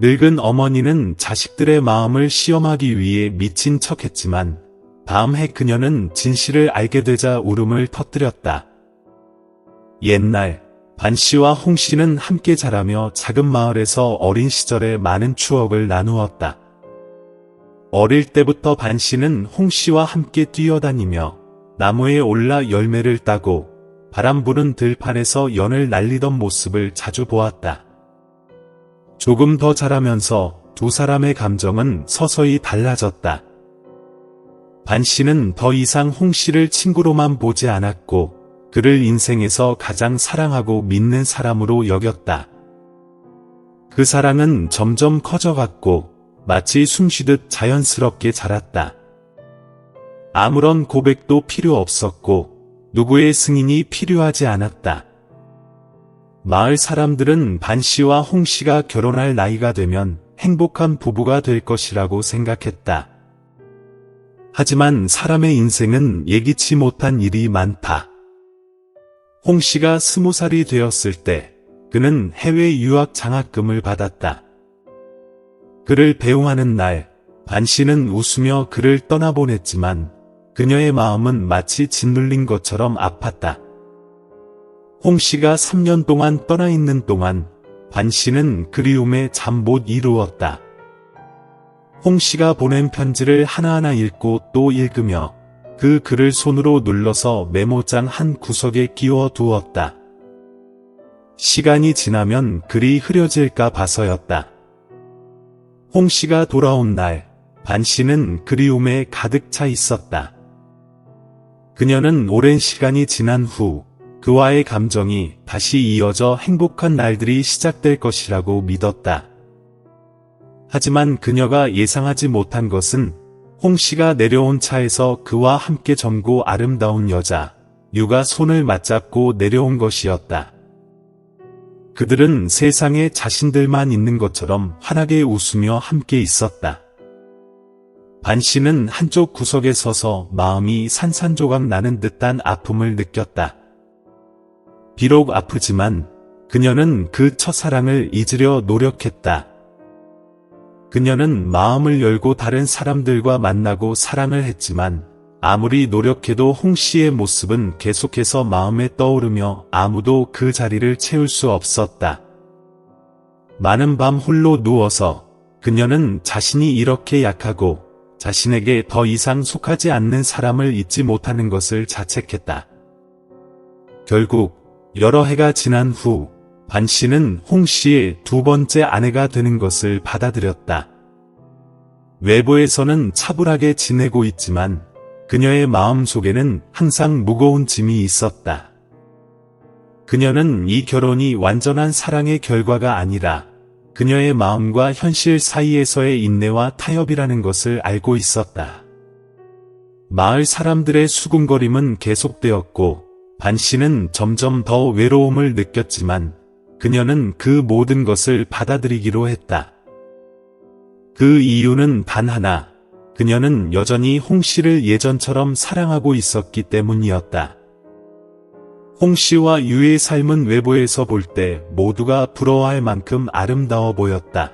늙은 어머니는 자식들의 마음을 시험하기 위해 미친 척했지만 다음 해 그녀는 진실을 알게 되자 울음을 터뜨렸다. 옛날 반 씨와 홍 씨는 함께 자라며 작은 마을에서 어린 시절의 많은 추억을 나누었다. 어릴 때부터 반 씨는 홍 씨와 함께 뛰어다니며 나무에 올라 열매를 따고 바람 부는 들판에서 연을 날리던 모습을 자주 보았다. 조금 더 자라면서 두 사람의 감정은 서서히 달라졌다. 반 씨는 더 이상 홍 씨를 친구로만 보지 않았고 그를 인생에서 가장 사랑하고 믿는 사람으로 여겼다. 그 사랑은 점점 커져갔고 마치 숨쉬듯 자연스럽게 자랐다. 아무런 고백도 필요 없었고 누구의 승인이 필요하지 않았다. 마을 사람들은 반 씨와 홍 씨가 결혼할 나이가 되면 행복한 부부가 될 것이라고 생각했다. 하지만 사람의 인생은 예기치 못한 일이 많다. 홍 씨가 20살이 되었을 때 그는 해외 유학 장학금을 받았다. 그를 배웅하는 날, 반 씨는 웃으며 그를 떠나보냈지만 그녀의 마음은 마치 짓눌린 것처럼 아팠다. 홍 씨가 3년 동안 떠나 있는 동안 반 씨는 그리움에 잠 못 이루었다. 홍 씨가 보낸 편지를 하나하나 읽고 또 읽으며 그 글을 손으로 눌러서 메모장 한 구석에 끼워 두었다. 시간이 지나면 글이 흐려질까 봐서였다. 홍 씨가 돌아온 날, 반 씨는 그리움에 가득 차 있었다. 그녀는 오랜 시간이 지난 후 그와의 감정이 다시 이어져 행복한 날들이 시작될 것이라고 믿었다. 하지만 그녀가 예상하지 못한 것은 홍 씨가 내려온 차에서 그와 함께 젊고 아름다운 여자, 유가 손을 맞잡고 내려온 것이었다. 그들은 세상에 자신들만 있는 것처럼 환하게 웃으며 함께 있었다. 반 씨는 한쪽 구석에 서서 마음이 산산조각 나는 듯한 아픔을 느꼈다. 비록 아프지만 그녀는 그 첫사랑을 잊으려 노력했다. 그녀는 마음을 열고 다른 사람들과 만나고 사랑을 했지만 아무리 노력해도 홍 씨의 모습은 계속해서 마음에 떠오르며 아무도 그 자리를 채울 수 없었다. 많은 밤 홀로 누워서 그녀는 자신이 이렇게 약하고 자신에게 더 이상 속하지 않는 사람을 잊지 못하는 것을 자책했다. 결국 여러 해가 지난 후 반 씨는 홍 씨의 두 번째 아내가 되는 것을 받아들였다. 외부에서는 차분하게 지내고 있지만 그녀의 마음 속에는 항상 무거운 짐이 있었다. 그녀는 이 결혼이 완전한 사랑의 결과가 아니라 그녀의 마음과 현실 사이에서의 인내와 타협이라는 것을 알고 있었다. 마을 사람들의 수군거림은 계속되었고 반 씨는 점점 더 외로움을 느꼈지만 그녀는 그 모든 것을 받아들이기로 했다. 그 이유는 단 하나, 그녀는 여전히 홍 씨를 예전처럼 사랑하고 있었기 때문이었다. 홍 씨와 유의 삶은 외부에서 볼 때 모두가 부러워할 만큼 아름다워 보였다.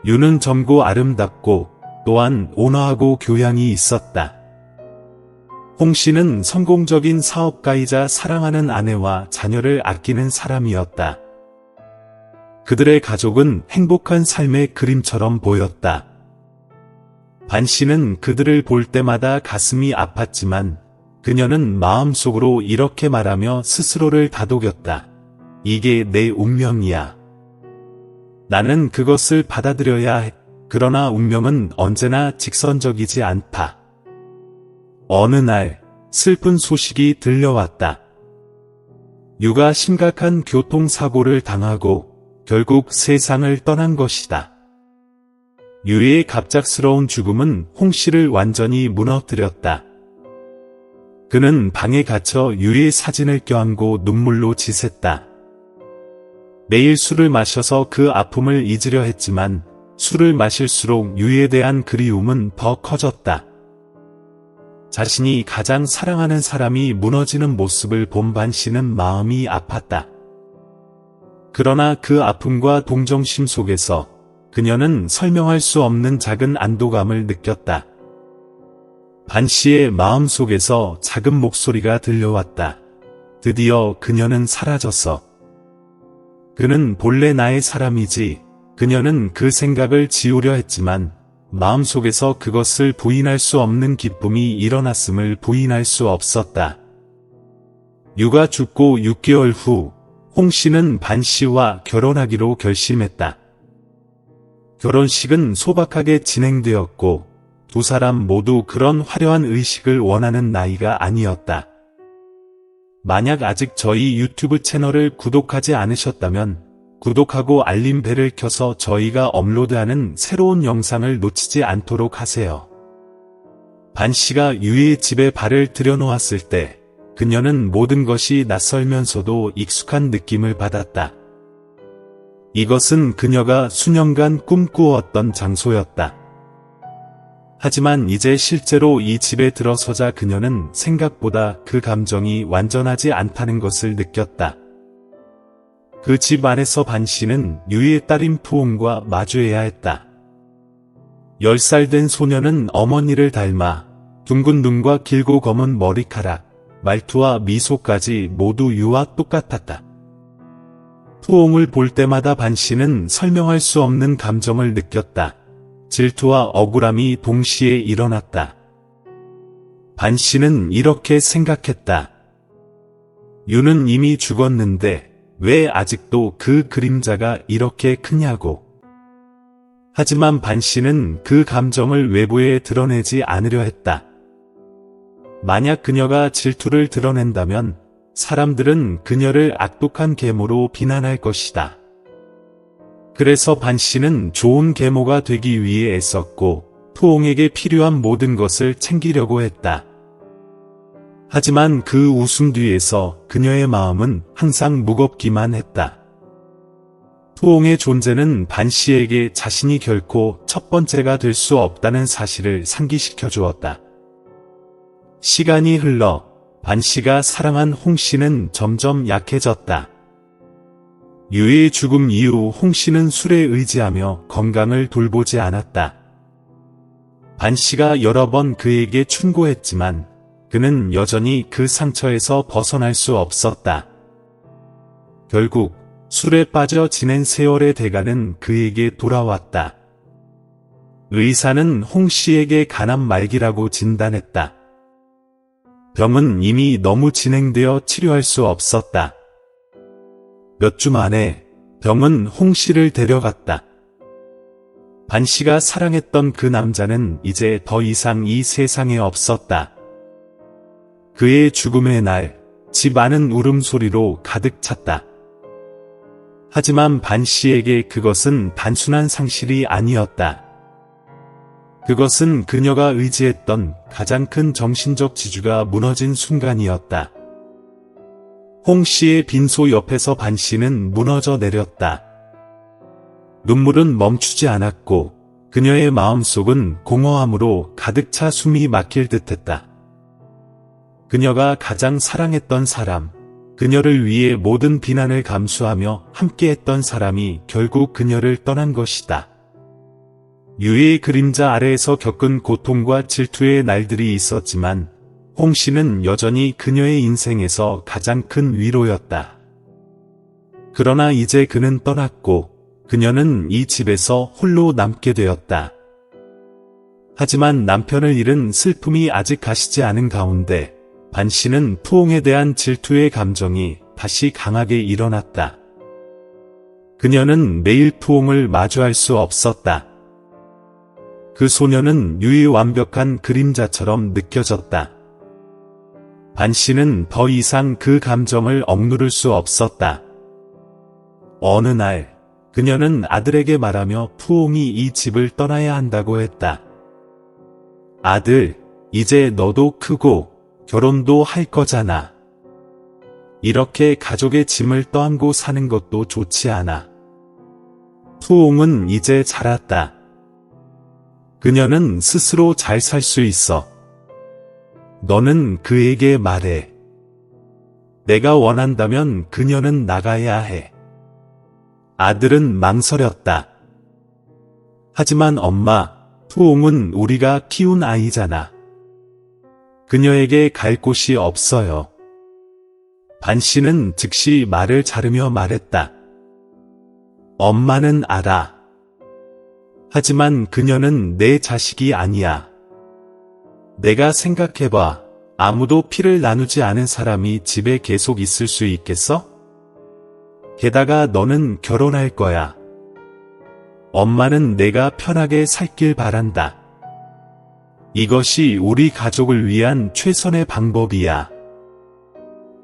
유는 젊고 아름답고 또한 온화하고 교양이 있었다. 홍 씨는 성공적인 사업가이자 사랑하는 아내와 자녀를 아끼는 사람이었다. 그들의 가족은 행복한 삶의 그림처럼 보였다. 반 씨는 그들을 볼 때마다 가슴이 아팠지만 그녀는 마음속으로 이렇게 말하며 스스로를 다독였다. 이게 내 운명이야. 나는 그것을 받아들여야 해. 그러나 운명은 언제나 직선적이지 않다. 어느 날 슬픈 소식이 들려왔다. 유가 심각한 교통사고를 당하고 결국 세상을 떠난 것이다. 유의 갑작스러운 죽음은 홍 씨를 완전히 무너뜨렸다. 그는 방에 갇혀 유의 사진을 껴안고 눈물로 지샜다. 매일 술을 마셔서 그 아픔을 잊으려 했지만 술을 마실수록 유에 대한 그리움은 더 커졌다. 자신이 가장 사랑하는 사람이 무너지는 모습을 본 반 씨는 마음이 아팠다. 그러나 그 아픔과 동정심 속에서 그녀는 설명할 수 없는 작은 안도감을 느꼈다. 반 씨의 마음 속에서 작은 목소리가 들려왔다. 드디어 그녀는 사라졌어. 그는 본래 나의 사람이지. 그녀는 그 생각을 지우려 했지만 마음속에서 그것을 부인할 수 없는 기쁨이 일어났음을 부인할 수 없었다. 유가 죽고 6개월 후 홍 씨는 반 씨와 결혼하기로 결심했다. 결혼식은 소박하게 진행되었고 두 사람 모두 그런 화려한 의식을 원하는 나이가 아니었다. 만약 아직 저희 유튜브 채널을 구독하지 않으셨다면 구독하고 알림벨을 켜서 저희가 업로드하는 새로운 영상을 놓치지 않도록 하세요. 반 씨가 유의 집에 발을 들여놓았을 때 그녀는 모든 것이 낯설면서도 익숙한 느낌을 받았다. 이것은 그녀가 수년간 꿈꾸었던 장소였다. 하지만 이제 실제로 이 집에 들어서자 그녀는 생각보다 그 감정이 완전하지 않다는 것을 느꼈다. 그 집 안에서 반 씨는 유의 딸인 푸옹과 마주해야 했다. 10살 된 소녀는 어머니를 닮아 둥근 눈과 길고 검은 머리카락, 말투와 미소까지 모두 유와 똑같았다. 푸옹을 볼 때마다 반 씨는 설명할 수 없는 감정을 느꼈다. 질투와 억울함이 동시에 일어났다. 반 씨는 이렇게 생각했다. 유는 이미 죽었는데 왜 아직도 그 그림자가 이렇게 크냐고. 하지만 반 씨는 그 감정을 외부에 드러내지 않으려 했다. 만약 그녀가 질투를 드러낸다면 사람들은 그녀를 악독한 계모로 비난할 것이다. 그래서 반 씨는 좋은 계모가 되기 위해 애썼고 푸옹에게 필요한 모든 것을 챙기려고 했다. 하지만 그 웃음 뒤에서 그녀의 마음은 항상 무겁기만 했다. 푸옹의 존재는 반 씨에게 자신이 결코 첫 번째가 될 수 없다는 사실을 상기시켜 주었다. 시간이 흘러 반 씨가 사랑한 홍 씨는 점점 약해졌다. 유의 죽음 이후 홍 씨는 술에 의지하며 건강을 돌보지 않았다. 반 씨가 여러 번 그에게 충고했지만 그는 여전히 그 상처에서 벗어날 수 없었다. 결국 술에 빠져 지낸 세월의 대가는 그에게 돌아왔다. 의사는 홍 씨에게 간암 말기라고 진단했다. 병은 이미 너무 진행되어 치료할 수 없었다. 몇 주 만에 병은 홍 씨를 데려갔다. 반 씨가 사랑했던 그 남자는 이제 더 이상 이 세상에 없었다. 그의 죽음의 날, 집 안은 울음소리로 가득 찼다. 하지만 반 씨에게 그것은 단순한 상실이 아니었다. 그것은 그녀가 의지했던 가장 큰 정신적 지주가 무너진 순간이었다. 홍 씨의 빈소 옆에서 반 씨는 무너져 내렸다. 눈물은 멈추지 않았고 그녀의 마음속은 공허함으로 가득 차 숨이 막힐 듯했다. 그녀가 가장 사랑했던 사람, 그녀를 위해 모든 비난을 감수하며 함께했던 사람이 결국 그녀를 떠난 것이다. 유의 그림자 아래에서 겪은 고통과 질투의 날들이 있었지만 홍 씨는 여전히 그녀의 인생에서 가장 큰 위로였다. 그러나 이제 그는 떠났고 그녀는 이 집에서 홀로 남게 되었다. 하지만 남편을 잃은 슬픔이 아직 가시지 않은 가운데 반 씨는 푸옹에 대한 질투의 감정이 다시 강하게 일어났다. 그녀는 매일 푸옹을 마주할 수 없었다. 그 소녀는 유의 완벽한 그림자처럼 느껴졌다. 반 씨는 더 이상 그 감정을 억누를 수 없었다. 어느 날 그녀는 아들에게 말하며 푸옹이 이 집을 떠나야 한다고 했다. 아들, 이제 너도 크고 결혼도 할 거잖아. 이렇게 가족의 짐을 떠안고 사는 것도 좋지 않아. 푸옹은 이제 자랐다. 그녀는 스스로 잘 살 수 있어. 너는 그에게 말해. 내가 원한다면 그녀는 나가야 해. 아들은 망설였다. 하지만 엄마, 푸옹은 우리가 키운 아이잖아. 그녀에게 갈 곳이 없어요. 반 씨는 즉시 말을 자르며 말했다. 엄마는 알아. 하지만 그녀는 내 자식이 아니야. 내가 생각해봐. 아무도 피를 나누지 않은 사람이 집에 계속 있을 수 있겠어? 게다가 너는 결혼할 거야. 엄마는 내가 편하게 살길 바란다. 이것이 우리 가족을 위한 최선의 방법이야.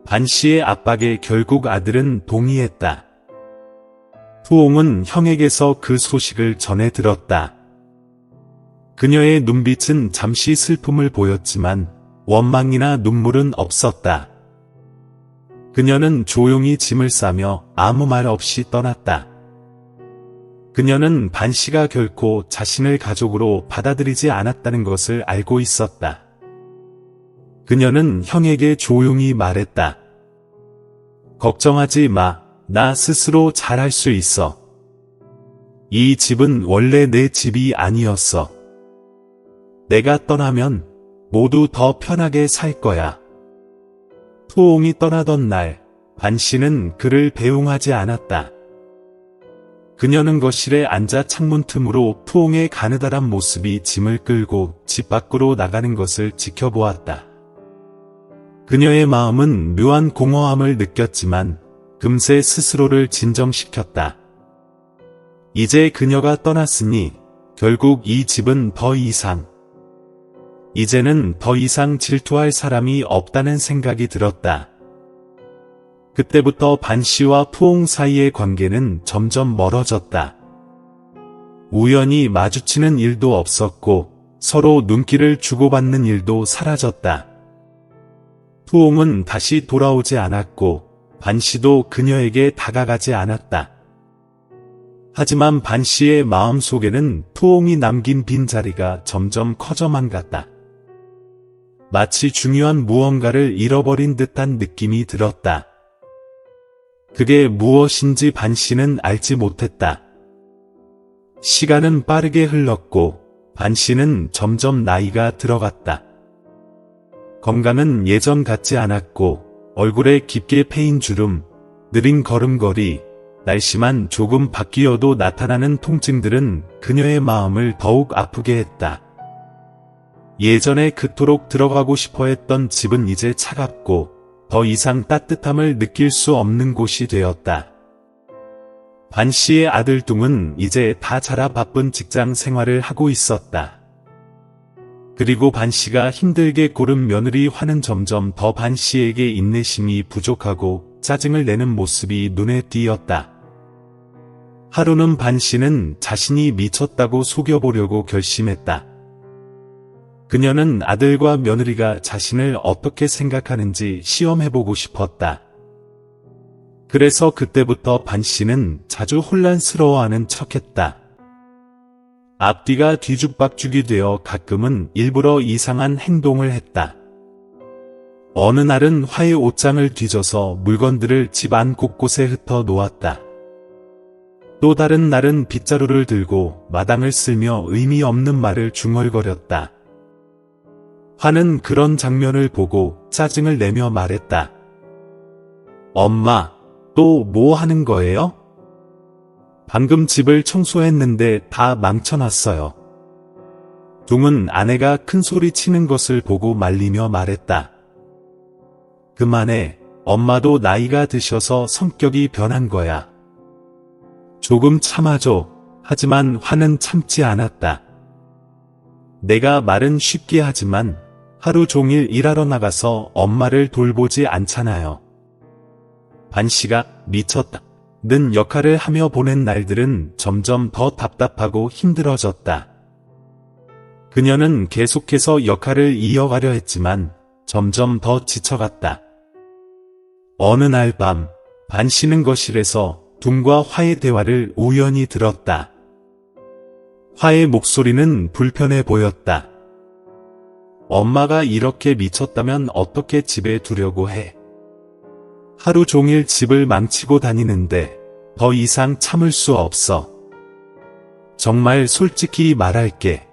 반 씨의 압박에 결국 아들은 동의했다. 푸옹은 형에게서 그 소식을 전해 들었다. 그녀의 눈빛은 잠시 슬픔을 보였지만 원망이나 눈물은 없었다. 그녀는 조용히 짐을 싸며 아무 말 없이 떠났다. 그녀는 반 씨가 결코 자신을 가족으로 받아들이지 않았다는 것을 알고 있었다. 그녀는 형에게 조용히 말했다. 걱정하지 마. 나 스스로 잘할 수 있어. 이 집은 원래 내 집이 아니었어. 내가 떠나면 모두 더 편하게 살 거야. 푸옹이 떠나던 날, 반 씨는 그를 배웅하지 않았다. 그녀는 거실에 앉아 창문 틈으로 푸옹의 가느다란 모습이 짐을 끌고 집 밖으로 나가는 것을 지켜보았다. 그녀의 마음은 묘한 공허함을 느꼈지만 금세 스스로를 진정시켰다. 이제 그녀가 떠났으니 결국 이 집은 이제는 더 이상 질투할 사람이 없다는 생각이 들었다. 그때부터 반 씨와 푸옹 사이의 관계는 점점 멀어졌다. 우연히 마주치는 일도 없었고 서로 눈길을 주고받는 일도 사라졌다. 푸옹은 다시 돌아오지 않았고 반 씨도 그녀에게 다가가지 않았다. 하지만 반 씨의 마음속에는 푸옹이 남긴 빈자리가 점점 커져만 갔다. 마치 중요한 무언가를 잃어버린 듯한 느낌이 들었다. 그게 무엇인지 반 씨는 알지 못했다. 시간은 빠르게 흘렀고 반 씨는 점점 나이가 들어갔다. 건강은 예전 같지 않았고 얼굴에 깊게 패인 주름, 느린 걸음걸이, 날씨만 조금 바뀌어도 나타나는 통증들은 그녀의 마음을 더욱 아프게 했다. 예전에 그토록 들어가고 싶어 했던 집은 이제 차갑고 더 이상 따뜻함을 느낄 수 없는 곳이 되었다. 반 씨의 아들 둥은 이제 다 자라 바쁜 직장 생활을 하고 있었다. 그리고 반 씨가 힘들게 고른 며느리 화는 점점 더 반 씨에게 인내심이 부족하고 짜증을 내는 모습이 눈에 띄었다. 하루는 반 씨는 자신이 미쳤다고 속여보려고 결심했다. 그녀는 아들과 며느리가 자신을 어떻게 생각하는지 시험해보고 싶었다. 그래서 그때부터 반 씨는 자주 혼란스러워하는 척했다. 앞뒤가 뒤죽박죽이 되어 가끔은 일부러 이상한 행동을 했다. 어느 날은 화의 옷장을 뒤져서 물건들을 집 안 곳곳에 흩어 놓았다. 또 다른 날은 빗자루를 들고 마당을 쓸며 의미 없는 말을 중얼거렸다. 화는 그런 장면을 보고 짜증을 내며 말했다. 엄마, 또 뭐 하는 거예요? 방금 집을 청소했는데 다 망쳐놨어요. 둥은 아내가 큰 소리 치는 것을 보고 말리며 말했다. 그만해. 엄마도 나이가 드셔서 성격이 변한 거야. 조금 참아줘. 하지만 화는 참지 않았다. 내가 말은 쉽게 하지만 하루 종일 일하러 나가서 엄마를 돌보지 않잖아요. 반 씨가 미쳤다는 역할을 하며 보낸 날들은 점점 더 답답하고 힘들어졌다. 그녀는 계속해서 역할을 이어가려 했지만 점점 더 지쳐갔다. 어느 날 밤, 반 씨는 거실에서 둥과 화의 대화를 우연히 들었다. 화의 목소리는 불편해 보였다. 엄마가 이렇게 미쳤다면 어떻게 집에 두려고 해? 하루 종일 집을 망치고 다니는데 더 이상 참을 수 없어. 정말 솔직히 말할게.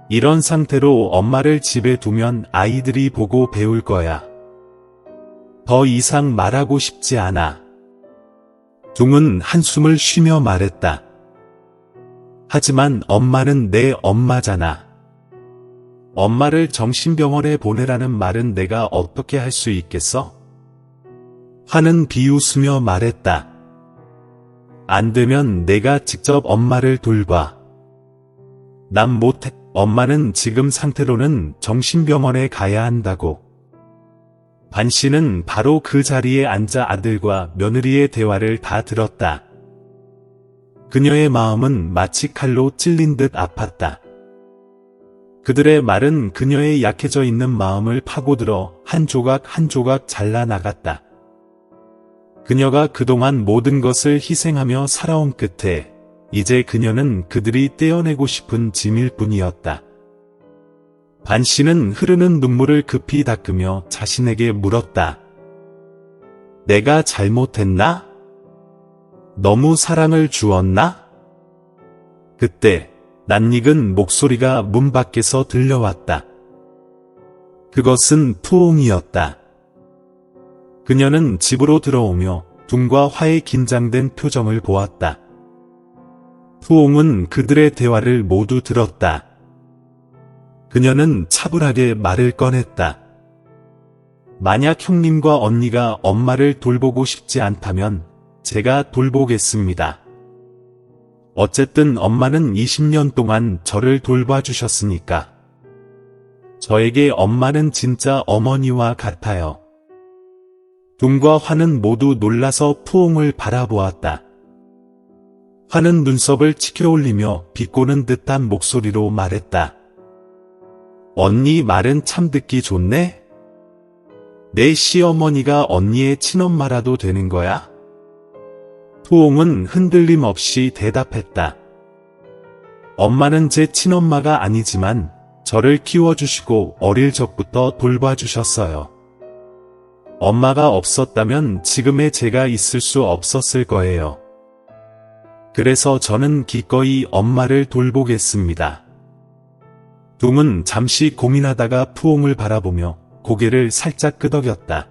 이런 상태로 엄마를 집에 두면 아이들이 보고 배울 거야. 더 이상 말하고 싶지 않아. 둥은 한숨을 쉬며 말했다. 하지만 엄마는 내 엄마잖아. 엄마를 정신병원에 보내라는 말은 내가 어떻게 할 수 있겠어? 화는 비웃으며 말했다. 안 되면 내가 직접 엄마를 돌봐. 난 못해. 엄마는 지금 상태로는 정신병원에 가야 한다고. 반 씨는 바로 그 자리에 앉아 아들과 며느리의 대화를 다 들었다. 그녀의 마음은 마치 칼로 찔린 듯 아팠다. 그들의 말은 그녀의 약해져 있는 마음을 파고들어 한 조각 한 조각 잘라나갔다. 그녀가 그동안 모든 것을 희생하며 살아온 끝에 이제 그녀는 그들이 떼어내고 싶은 짐일 뿐이었다. 반 씨는 흐르는 눈물을 급히 닦으며 자신에게 물었다. 내가 잘못했나? 너무 사랑을 주었나? 그때 낯익은 목소리가 문 밖에서 들려왔다. 그것은 푸옹이었다. 그녀는 집으로 들어오며 둥과 화의 긴장된 표정을 보았다. 푸옹은 그들의 대화를 모두 들었다. 그녀는 차분하게 말을 꺼냈다. 만약 형님과 언니가 엄마를 돌보고 싶지 않다면 제가 돌보겠습니다. 어쨌든 엄마는 20년 동안 저를 돌봐주셨으니까. 저에게 엄마는 진짜 어머니와 같아요. 둥과 화는 모두 놀라서 푸옹을 바라보았다. 화는 눈썹을 치켜올리며 비꼬는 듯한 목소리로 말했다. 언니 말은 참 듣기 좋네? 내 시어머니가 언니의 친엄마라도 되는 거야? 푸옹은 흔들림 없이 대답했다. 엄마는 제 친엄마가 아니지만 저를 키워주시고 어릴 적부터 돌봐주셨어요. 엄마가 없었다면 지금의 제가 있을 수 없었을 거예요. 그래서 저는 기꺼이 엄마를 돌보겠습니다. 둥은 잠시 고민하다가 푸옹을 바라보며 고개를 살짝 끄덕였다.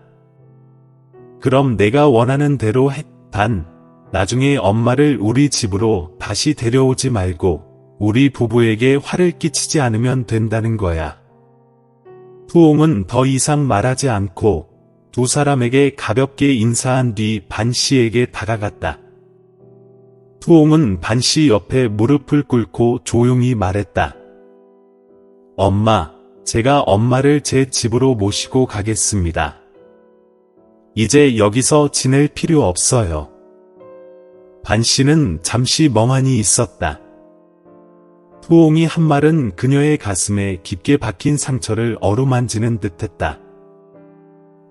그럼 내가 원하는 대로 해. 단, 나중에 엄마를 우리 집으로 다시 데려오지 말고 우리 부부에게 화를 끼치지 않으면 된다는 거야. 푸옹은 더 이상 말하지 않고 두 사람에게 가볍게 인사한 뒤 반 씨에게 다가갔다. 푸옹은 반 씨 옆에 무릎을 꿇고 조용히 말했다. 엄마, 제가 엄마를 제 집으로 모시고 가겠습니다. 이제 여기서 지낼 필요 없어요. 반 씨는 잠시 멍하니 있었다. 푸옹이 한 말은 그녀의 가슴에 깊게 박힌 상처를 어루만지는 듯했다.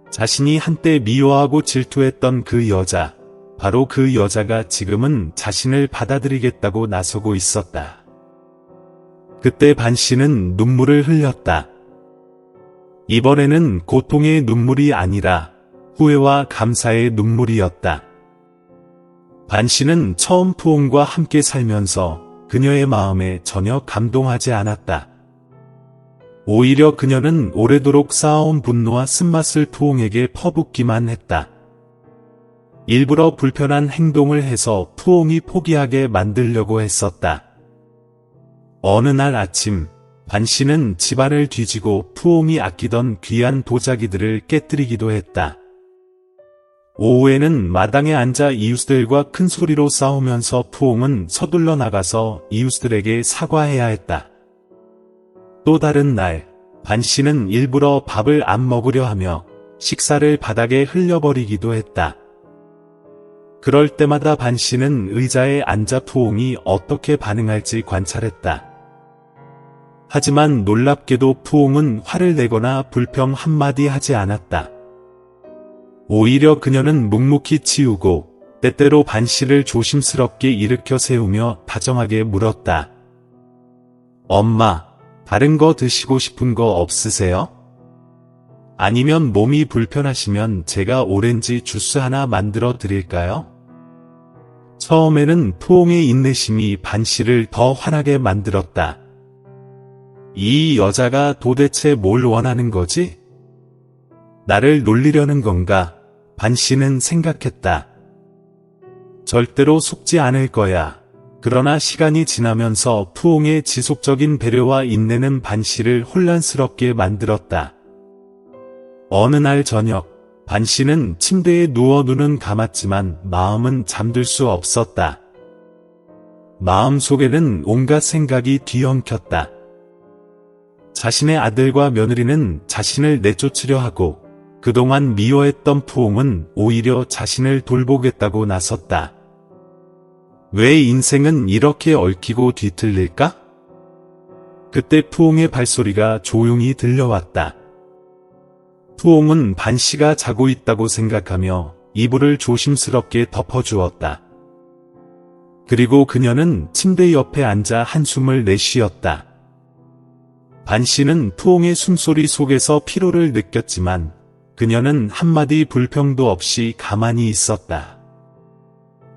자신이 한때 미워하고 질투했던 그 여자, 바로 그 여자가 지금은 자신을 받아들이겠다고 나서고 있었다. 그때 반 씨는 눈물을 흘렸다. 이번에는 고통의 눈물이 아니라 후회와 감사의 눈물이었다. 반 씨는 처음 푸옹과 함께 살면서 그녀의 마음에 전혀 감동하지 않았다. 오히려 그녀는 오래도록 쌓아온 분노와 쓴맛을 푸옹에게 퍼붓기만 했다. 일부러 불편한 행동을 해서 푸옹이 포기하게 만들려고 했었다. 어느 날 아침, 반 씨는 집안을 뒤지고 푸옹이 아끼던 귀한 도자기들을 깨뜨리기도 했다. 오후에는 마당에 앉아 이웃들과 큰 소리로 싸우면서 푸옹은 서둘러 나가서 이웃들에게 사과해야 했다. 또 다른 날, 반 씨는 일부러 밥을 안 먹으려 하며 식사를 바닥에 흘려버리기도 했다. 그럴 때마다 반 씨는 의자에 앉아 푸옹이 어떻게 반응할지 관찰했다. 하지만 놀랍게도 푸옹은 화를 내거나 불평 한마디 하지 않았다. 오히려 그녀는 묵묵히 치우고 때때로 반 씨를 조심스럽게 일으켜 세우며 다정하게 물었다. 엄마, 다른 거 드시고 싶은 거 없으세요? 아니면 몸이 불편하시면 제가 오렌지 주스 하나 만들어 드릴까요? 처음에는 푸옹의 인내심이 반 씨를 더 화나게 만들었다. 이 여자가 도대체 뭘 원하는 거지? 나를 놀리려는 건가? 반 씨는 생각했다. 절대로 속지 않을 거야. 그러나 시간이 지나면서 푸옹의 지속적인 배려와 인내는 반 씨를 혼란스럽게 만들었다. 어느 날 저녁, 반 씨는 침대에 누워 눈은 감았지만 마음은 잠들 수 없었다. 마음속에는 온갖 생각이 뒤엉켰다. 자신의 아들과 며느리는 자신을 내쫓으려 하고 그동안 미워했던 푸옹은 오히려 자신을 돌보겠다고 나섰다. 왜 인생은 이렇게 얽히고 뒤틀릴까? 그때 푸옹의 발소리가 조용히 들려왔다. 푸옹은 반 씨가 자고 있다고 생각하며 이불을 조심스럽게 덮어주었다. 그리고 그녀는 침대 옆에 앉아 한숨을 내쉬었다. 반 씨는 푸옹의 숨소리 속에서 피로를 느꼈지만 그녀는 한마디 불평도 없이 가만히 있었다.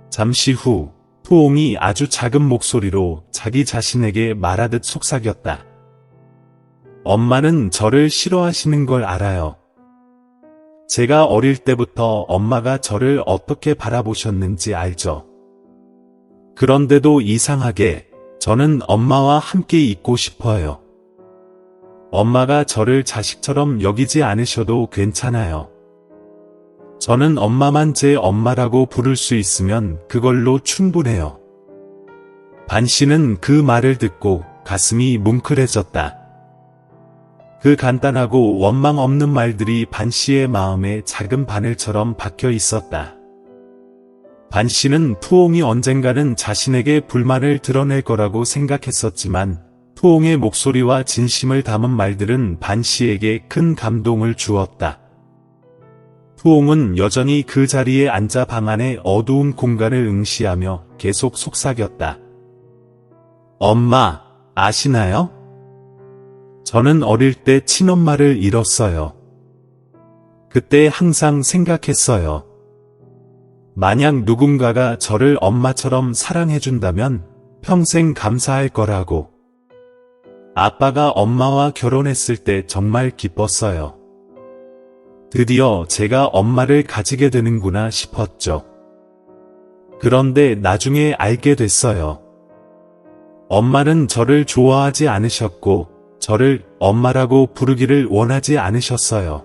잠시 후 푸옹이 아주 작은 목소리로 자기 자신에게 말하듯 속삭였다. 엄마는 저를 싫어하시는 걸 알아요. 제가 어릴 때부터 엄마가 저를 어떻게 바라보셨는지 알죠. 그런데도 이상하게 저는 엄마와 함께 있고 싶어요. 엄마가 저를 자식처럼 여기지 않으셔도 괜찮아요. 저는 엄마만 제 엄마라고 부를 수 있으면 그걸로 충분해요. 반 씨는 그 말을 듣고 가슴이 뭉클해졌다. 그 간단하고 원망 없는 말들이 반 씨의 마음에 작은 바늘처럼 박혀 있었다. 반 씨는 푸옹이 언젠가는 자신에게 불만을 드러낼 거라고 생각했었지만 푸옹의 목소리와 진심을 담은 말들은 반 씨에게 큰 감동을 주었다. 푸옹은 여전히 그 자리에 앉아 방 안의 어두운 공간을 응시하며 계속 속삭였다. 엄마, 아시나요? 저는 어릴 때 친엄마를 잃었어요. 그때 항상 생각했어요. 만약 누군가가 저를 엄마처럼 사랑해준다면 평생 감사할 거라고. 아빠가 엄마와 결혼했을 때 정말 기뻤어요. 드디어 제가 엄마를 가지게 되는구나 싶었죠. 그런데 나중에 알게 됐어요. 엄마는 저를 좋아하지 않으셨고 저를 엄마라고 부르기를 원하지 않으셨어요.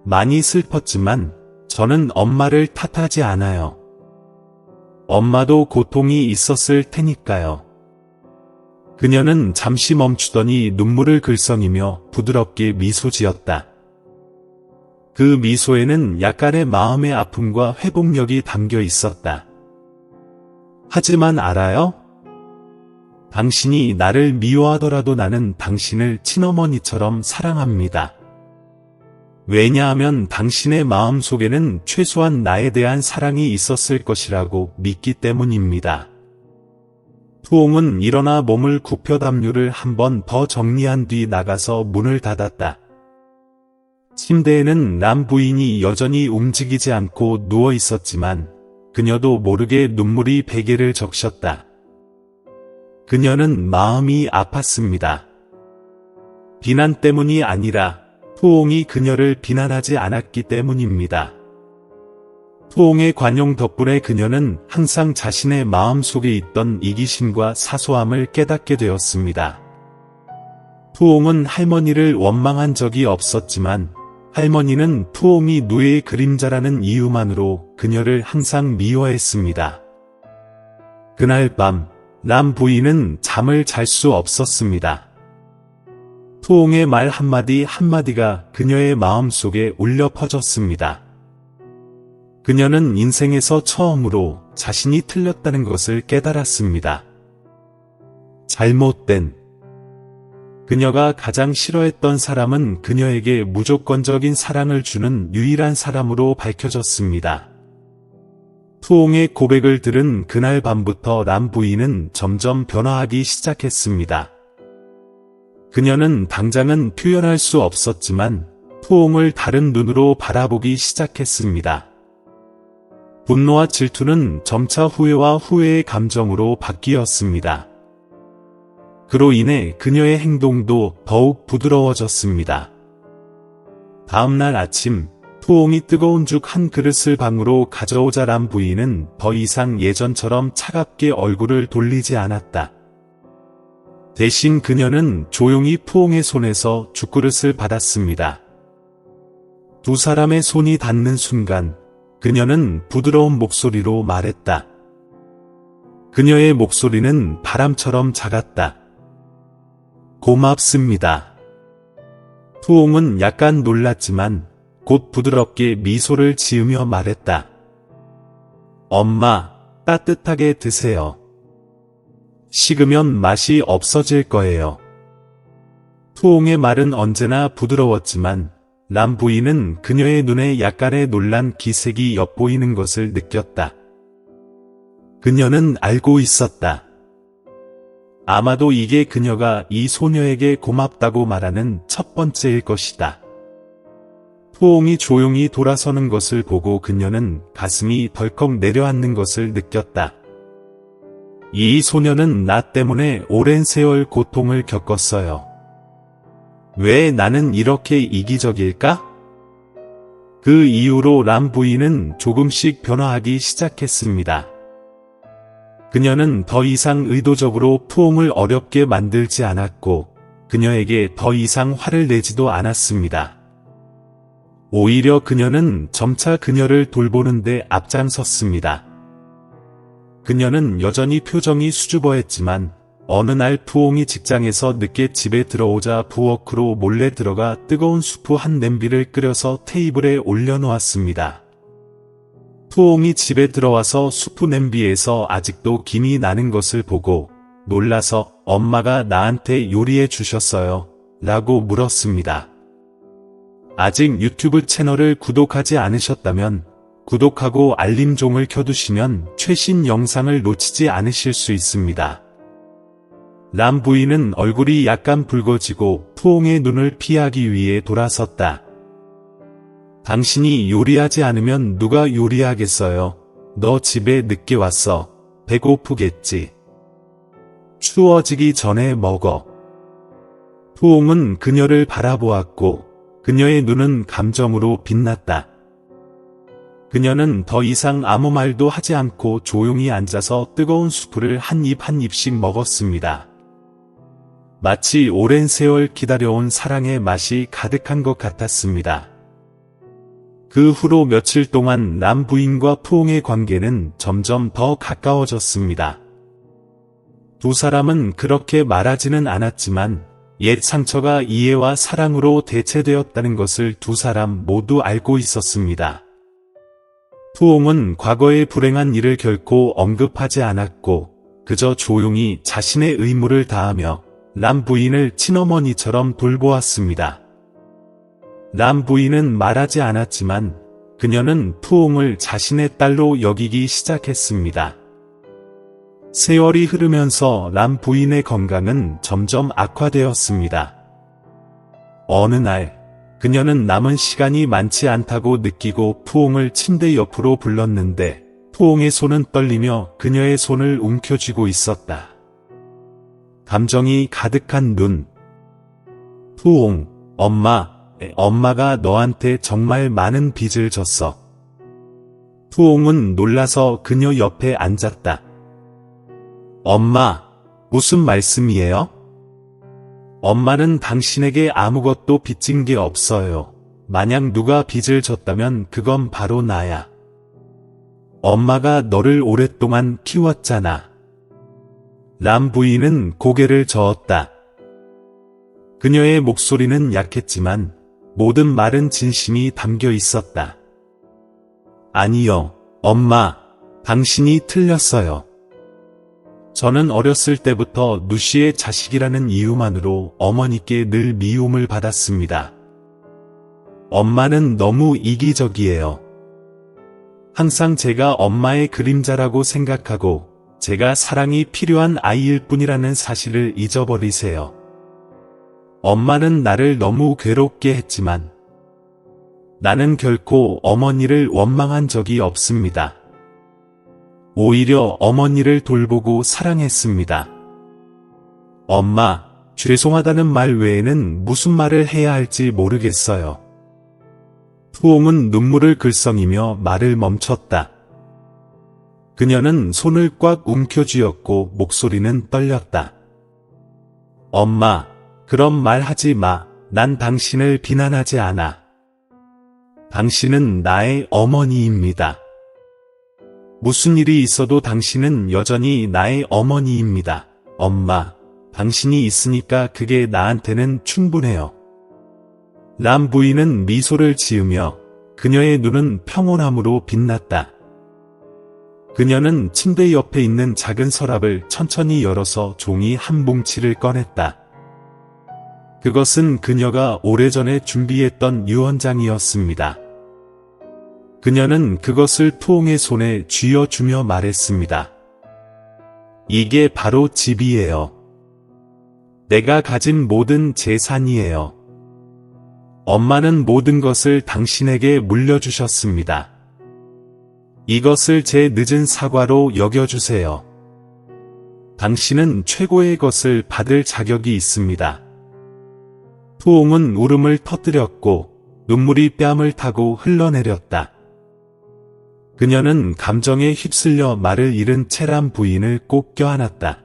많이 슬펐지만 저는 엄마를 탓하지 않아요. 엄마도 고통이 있었을 테니까요. 그녀는 잠시 멈추더니 눈물을 글썽이며 부드럽게 미소 지었다. 그 미소에는 약간의 마음의 아픔과 회복력이 담겨 있었다. 하지만 알아요? 당신이 나를 미워하더라도 나는 당신을 친어머니처럼 사랑합니다. 왜냐하면 당신의 마음 속에는 최소한 나에 대한 사랑이 있었을 것이라고 믿기 때문입니다. 푸옹은 일어나 몸을 굽혀 담요를 한 번 더 정리한 뒤 나가서 문을 닫았다. 침대에는 남 부인이 여전히 움직이지 않고 누워 있었지만 그녀도 모르게 눈물이 베개를 적셨다. 그녀는 마음이 아팠습니다. 비난 때문이 아니라 푸옹이 그녀를 비난하지 않았기 때문입니다. 푸옹의 관용 덕분에 그녀는 항상 자신의 마음 속에 있던 이기심과 사소함을 깨닫게 되었습니다. 푸옹은 할머니를 원망한 적이 없었지만 할머니는 푸옹이 누에의 그림자라는 이유만으로 그녀를 항상 미워했습니다. 그날 밤 남 부인은 잠을 잘 수 없었습니다. 푸옹의 말 한마디 한마디가 그녀의 마음속에 울려 퍼졌습니다. 그녀는 인생에서 처음으로 자신이 틀렸다는 것을 깨달았습니다. 잘못된 그녀가 가장 싫어했던 사람은 그녀에게 무조건적인 사랑을 주는 유일한 사람으로 밝혀졌습니다. 푸옹의 고백을 들은 그날 밤부터 남 부인은 점점 변화하기 시작했습니다. 그녀는 당장은 표현할 수 없었지만 푸옹을 다른 눈으로 바라보기 시작했습니다. 분노와 질투는 점차 후회와 후회의 감정으로 바뀌었습니다. 그로 인해 그녀의 행동도 더욱 부드러워졌습니다. 다음날 아침, 푸옹이 뜨거운 죽 한 그릇을 방으로 가져오자 람 부인은 더 이상 예전처럼 차갑게 얼굴을 돌리지 않았다. 대신 그녀는 조용히 푸옹의 손에서 죽그릇을 받았습니다. 두 사람의 손이 닿는 순간 그녀는 부드러운 목소리로 말했다. 그녀의 목소리는 바람처럼 작았다. 고맙습니다. 푸옹은 약간 놀랐지만 곧 부드럽게 미소를 지으며 말했다. 엄마, 따뜻하게 드세요. 식으면 맛이 없어질 거예요. 푸옹의 말은 언제나 부드러웠지만 람 부인은 그녀의 눈에 약간의 놀란 기색이 엿보이는 것을 느꼈다. 그녀는 알고 있었다. 아마도 이게 그녀가 이 소녀에게 고맙다고 말하는 첫 번째일 것이다. 푸옹이 조용히 돌아서는 것을 보고 그녀는 가슴이 덜컥 내려앉는 것을 느꼈다. 이 소녀는 나 때문에 오랜 세월 고통을 겪었어요. 왜 나는 이렇게 이기적일까? 그 이후로 람 부인은 조금씩 변화하기 시작했습니다. 그녀는 더 이상 의도적으로 푸옹을 어렵게 만들지 않았고 그녀에게 더 이상 화를 내지도 않았습니다. 오히려 그녀는 점차 그녀를 돌보는 데 앞장섰습니다. 그녀는 여전히 표정이 수줍어했지만 어느 날 푸옹이 직장에서 늦게 집에 들어오자 부엌으로 몰래 들어가 뜨거운 수프 한 냄비를 끓여서 테이블에 올려놓았습니다. 푸옹이 집에 들어와서 수프 냄비에서 아직도 김이 나는 것을 보고 놀라서 엄마가 나한테 요리해 주셨어요? 라고 물었습니다. 아직 유튜브 채널을 구독하지 않으셨다면 구독하고 알림종을 켜두시면 최신 영상을 놓치지 않으실 수 있습니다. 람 부인은 얼굴이 약간 붉어지고 푸옹의 눈을 피하기 위해 돌아섰다. 당신이 요리하지 않으면 누가 요리하겠어요? 너 집에 늦게 왔어. 배고프겠지. 추워지기 전에 먹어. 푸옹은 그녀를 바라보았고 그녀의 눈은 감정으로 빛났다. 그녀는 더 이상 아무 말도 하지 않고 조용히 앉아서 뜨거운 수프를 한 입 한 입씩 먹었습니다. 마치 오랜 세월 기다려온 사랑의 맛이 가득한 것 같았습니다. 그 후로 며칠 동안 람 부인과 푸옹의 관계는 점점 더 가까워졌습니다. 두 사람은 그렇게 말하지는 않았지만 옛 상처가 이해와 사랑으로 대체되었다는 것을 두 사람 모두 알고 있었습니다. 푸옹은 과거의 불행한 일을 결코 언급하지 않았고 그저 조용히 자신의 의무를 다하며 람 부인을 친어머니처럼 돌보았습니다. 람 부인은 말하지 않았지만 그녀는 푸옹을 자신의 딸로 여기기 시작했습니다. 세월이 흐르면서 람 부인의 건강은 점점 악화되었습니다. 어느 날 그녀는 남은 시간이 많지 않다고 느끼고 푸옹을 침대 옆으로 불렀는데 푸옹의 손은 떨리며 그녀의 손을 움켜쥐고 있었다. 감정이 가득한 눈. 푸옹, 엄마가 너한테 정말 많은 빚을 졌어. 푸옹은 놀라서 그녀 옆에 앉았다. 엄마, 무슨 말씀이에요? 엄마는 당신에게 아무것도 빚진 게 없어요. 만약 누가 빚을 졌다면 그건 바로 나야. 엄마가 너를 오랫동안 키웠잖아. 람 부인은 고개를 저었다. 그녀의 목소리는 약했지만 모든 말은 진심이 담겨 있었다. 아니요, 엄마, 당신이 틀렸어요. 저는 어렸을 때부터 누씨의 자식이라는 이유만으로 어머니께 늘 미움을 받았습니다. 엄마는 너무 이기적이에요. 항상 제가 엄마의 그림자라고 생각하고 제가 사랑이 필요한 아이일 뿐이라는 사실을 잊어버리세요. 엄마는 나를 너무 괴롭게 했지만 나는 결코 어머니를 원망한 적이 없습니다. 오히려 어머니를 돌보고 사랑했습니다. 엄마, 죄송하다는 말 외에는 무슨 말을 해야 할지 모르겠어요. 푸옹은 눈물을 글썽이며 말을 멈췄다. 그녀는 손을 꽉 움켜쥐었고 목소리는 떨렸다. 엄마, 그런 말 하지 마. 난 당신을 비난하지 않아. 당신은 나의 어머니입니다. 무슨 일이 있어도 당신은 여전히 나의 어머니입니다. 엄마, 당신이 있으니까 그게 나한테는 충분해요. 람 부인은 미소를 지으며 그녀의 눈은 평온함으로 빛났다. 그녀는 침대 옆에 있는 작은 서랍을 천천히 열어서 종이 한 뭉치를 꺼냈다. 그것은 그녀가 오래전에 준비했던 유언장이었습니다. 그녀는 그것을 푸옹의 손에 쥐어주며 말했습니다. 이게 바로 집이에요. 내가 가진 모든 재산이에요. 엄마는 모든 것을 당신에게 물려주셨습니다. 이것을 제 늦은 사과로 여겨주세요. 당신은 최고의 것을 받을 자격이 있습니다. 푸옹은 울음을 터뜨렸고 눈물이 뺨을 타고 흘러내렸다. 그녀는 감정에 휩쓸려 말을 잃은 채 람 부인을 꼭 껴안았다.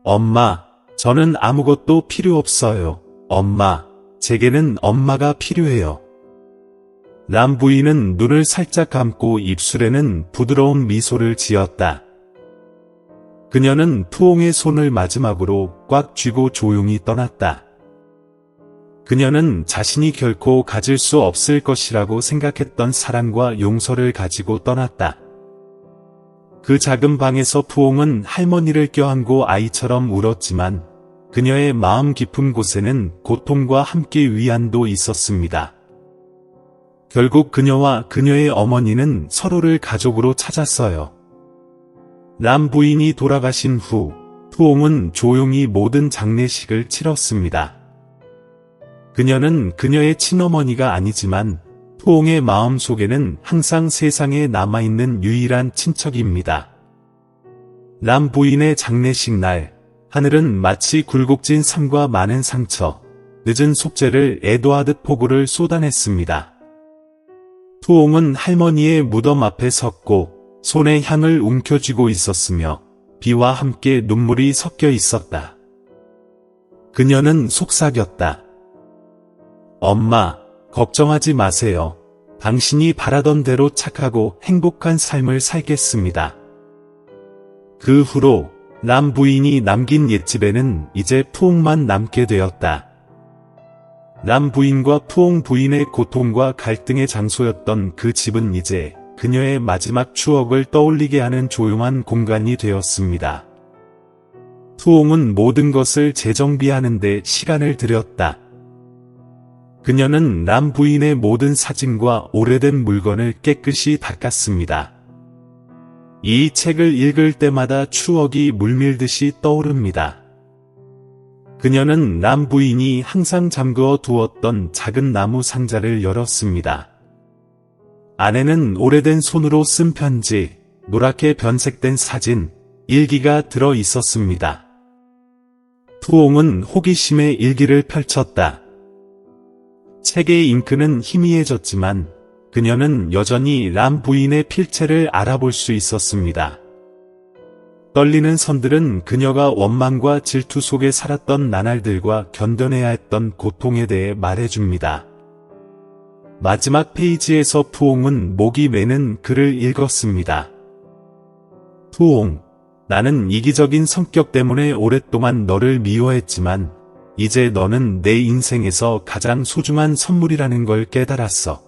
엄마, 저는 아무것도 필요 없어요. 엄마, 제게는 엄마가 필요해요. 람 부인은 눈을 살짝 감고 입술에는 부드러운 미소를 지었다. 그녀는 푸옹의 손을 마지막으로 꽉 쥐고 조용히 떠났다. 그녀는 자신이 결코 가질 수 없을 것이라고 생각했던 사랑과 용서를 가지고 떠났다. 그 작은 방에서 푸옹은 할머니를 껴안고 아이처럼 울었지만 그녀의 마음 깊은 곳에는 고통과 함께 위안도 있었습니다. 결국 그녀와 그녀의 어머니는 서로를 가족으로 찾았어요. 람 부인이 돌아가신 후 푸옹은 조용히 모든 장례식을 치렀습니다. 그녀는 그녀의 친어머니가 아니지만 푸옹의 마음 속에는 항상 세상에 남아있는 유일한 친척입니다. 람 부인의 장례식 날, 하늘은 마치 굴곡진 삶과 많은 상처, 늦은 속죄를 애도하듯 폭우를 쏟아냈습니다. 푸옹은 할머니의 무덤 앞에 섰고 손에 향을 움켜쥐고 있었으며 비와 함께 눈물이 섞여 있었다. 그녀는 속삭였다. 엄마, 걱정하지 마세요. 당신이 바라던 대로 착하고 행복한 삶을 살겠습니다. 그 후로 람 부인이 남긴 옛집에는 이제 푸옹만 남게 되었다. 람 부인과 푸옹 부인의 고통과 갈등의 장소였던 그 집은 이제 그녀의 마지막 추억을 떠올리게 하는 조용한 공간이 되었습니다. 푸옹은 모든 것을 재정비하는 데 시간을 들였다. 그녀는 람 부인의 모든 사진과 오래된 물건을 깨끗이 닦았습니다. 이 책을 읽을 때마다 추억이 물밀듯이 떠오릅니다. 그녀는 람 부인이 항상 잠그어 두었던 작은 나무 상자를 열었습니다. 안에는 오래된 손으로 쓴 편지, 노랗게 변색된 사진, 일기가 들어 있었습니다. 푸옹은 호기심에 일기를 펼쳤다. 책의 잉크는 희미해졌지만 그녀는 여전히 람 부인의 필체를 알아볼 수 있었습니다. 떨리는 선들은 그녀가 원망과 질투 속에 살았던 나날들과 견뎌내야 했던 고통에 대해 말해줍니다. 마지막 페이지에서 푸옹은 목이 메는 글을 읽었습니다. 푸옹, 나는 이기적인 성격 때문에 오랫동안 너를 미워했지만 이제 너는 내 인생에서 가장 소중한 선물이라는 걸 깨달았어.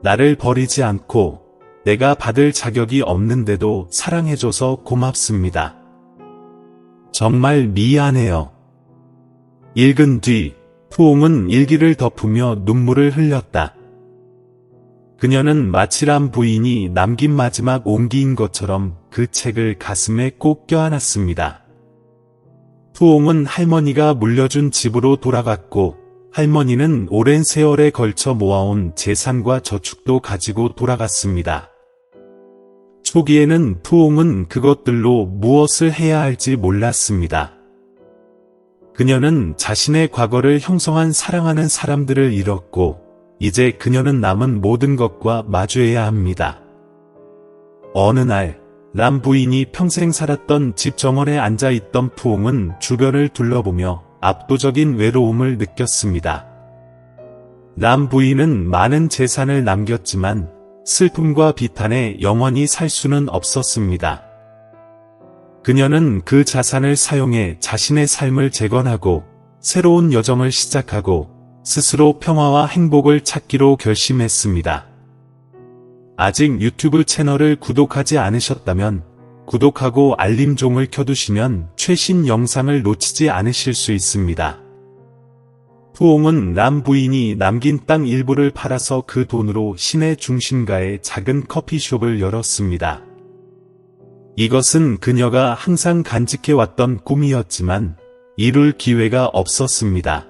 나를 버리지 않고 내가 받을 자격이 없는데도 사랑해줘서 고맙습니다. 정말 미안해요. 읽은 뒤 푸옹은 일기를 덮으며 눈물을 흘렸다. 그녀는 마치 람 부인이 남긴 마지막 온기인 것처럼 그 책을 가슴에 꼭 껴안았습니다. 푸옹은 할머니가 물려준 집으로 돌아갔고 할머니는 오랜 세월에 걸쳐 모아온 재산과 저축도 가지고 돌아갔습니다. 초기에는 푸옹은 그것들로 무엇을 해야 할지 몰랐습니다. 그녀는 자신의 과거를 형성한 사랑하는 사람들을 잃었고, 이제 그녀는 남은 모든 것과 마주해야 합니다. 어느 날, 람 부인이 평생 살았던 집 정원에 앉아있던 푸옹은 주변을 둘러보며 압도적인 외로움을 느꼈습니다. 람 부인은 많은 재산을 남겼지만 슬픔과 비탄에 영원히 살 수는 없었습니다. 그녀는 그 자산을 사용해 자신의 삶을 재건하고 새로운 여정을 시작하고 스스로 평화와 행복을 찾기로 결심했습니다. 아직 유튜브 채널을 구독하지 않으셨다면 구독하고 알림종을 켜두시면 최신 영상을 놓치지 않으실 수 있습니다. 푸옹은 람 부인이 남긴 땅 일부를 팔아서 그 돈으로 시내 중심가에 작은 커피숍을 열었습니다. 이것은 그녀가 항상 간직해왔던 꿈이었지만 이룰 기회가 없었습니다.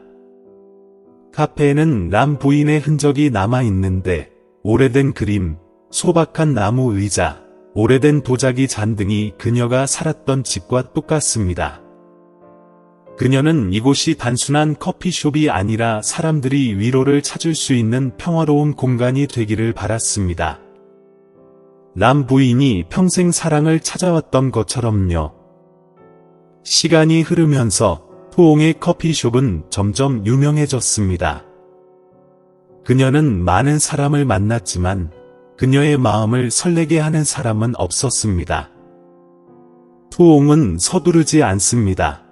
카페에는 람 부인의 흔적이 남아있는데 오래된 그림, 소박한 나무 의자, 오래된 도자기 잔 등이 그녀가 살았던 집과 똑같습니다. 그녀는 이곳이 단순한 커피숍이 아니라 사람들이 위로를 찾을 수 있는 평화로운 공간이 되기를 바랐습니다. 람 부인이 평생 사랑을 찾아왔던 것처럼요. 시간이 흐르면서 푸옹의 커피숍은 점점 유명해졌습니다. 그녀는 많은 사람을 만났지만 그녀의 마음을 설레게 하는 사람은 없었습니다. 푸옹은 서두르지 않습니다.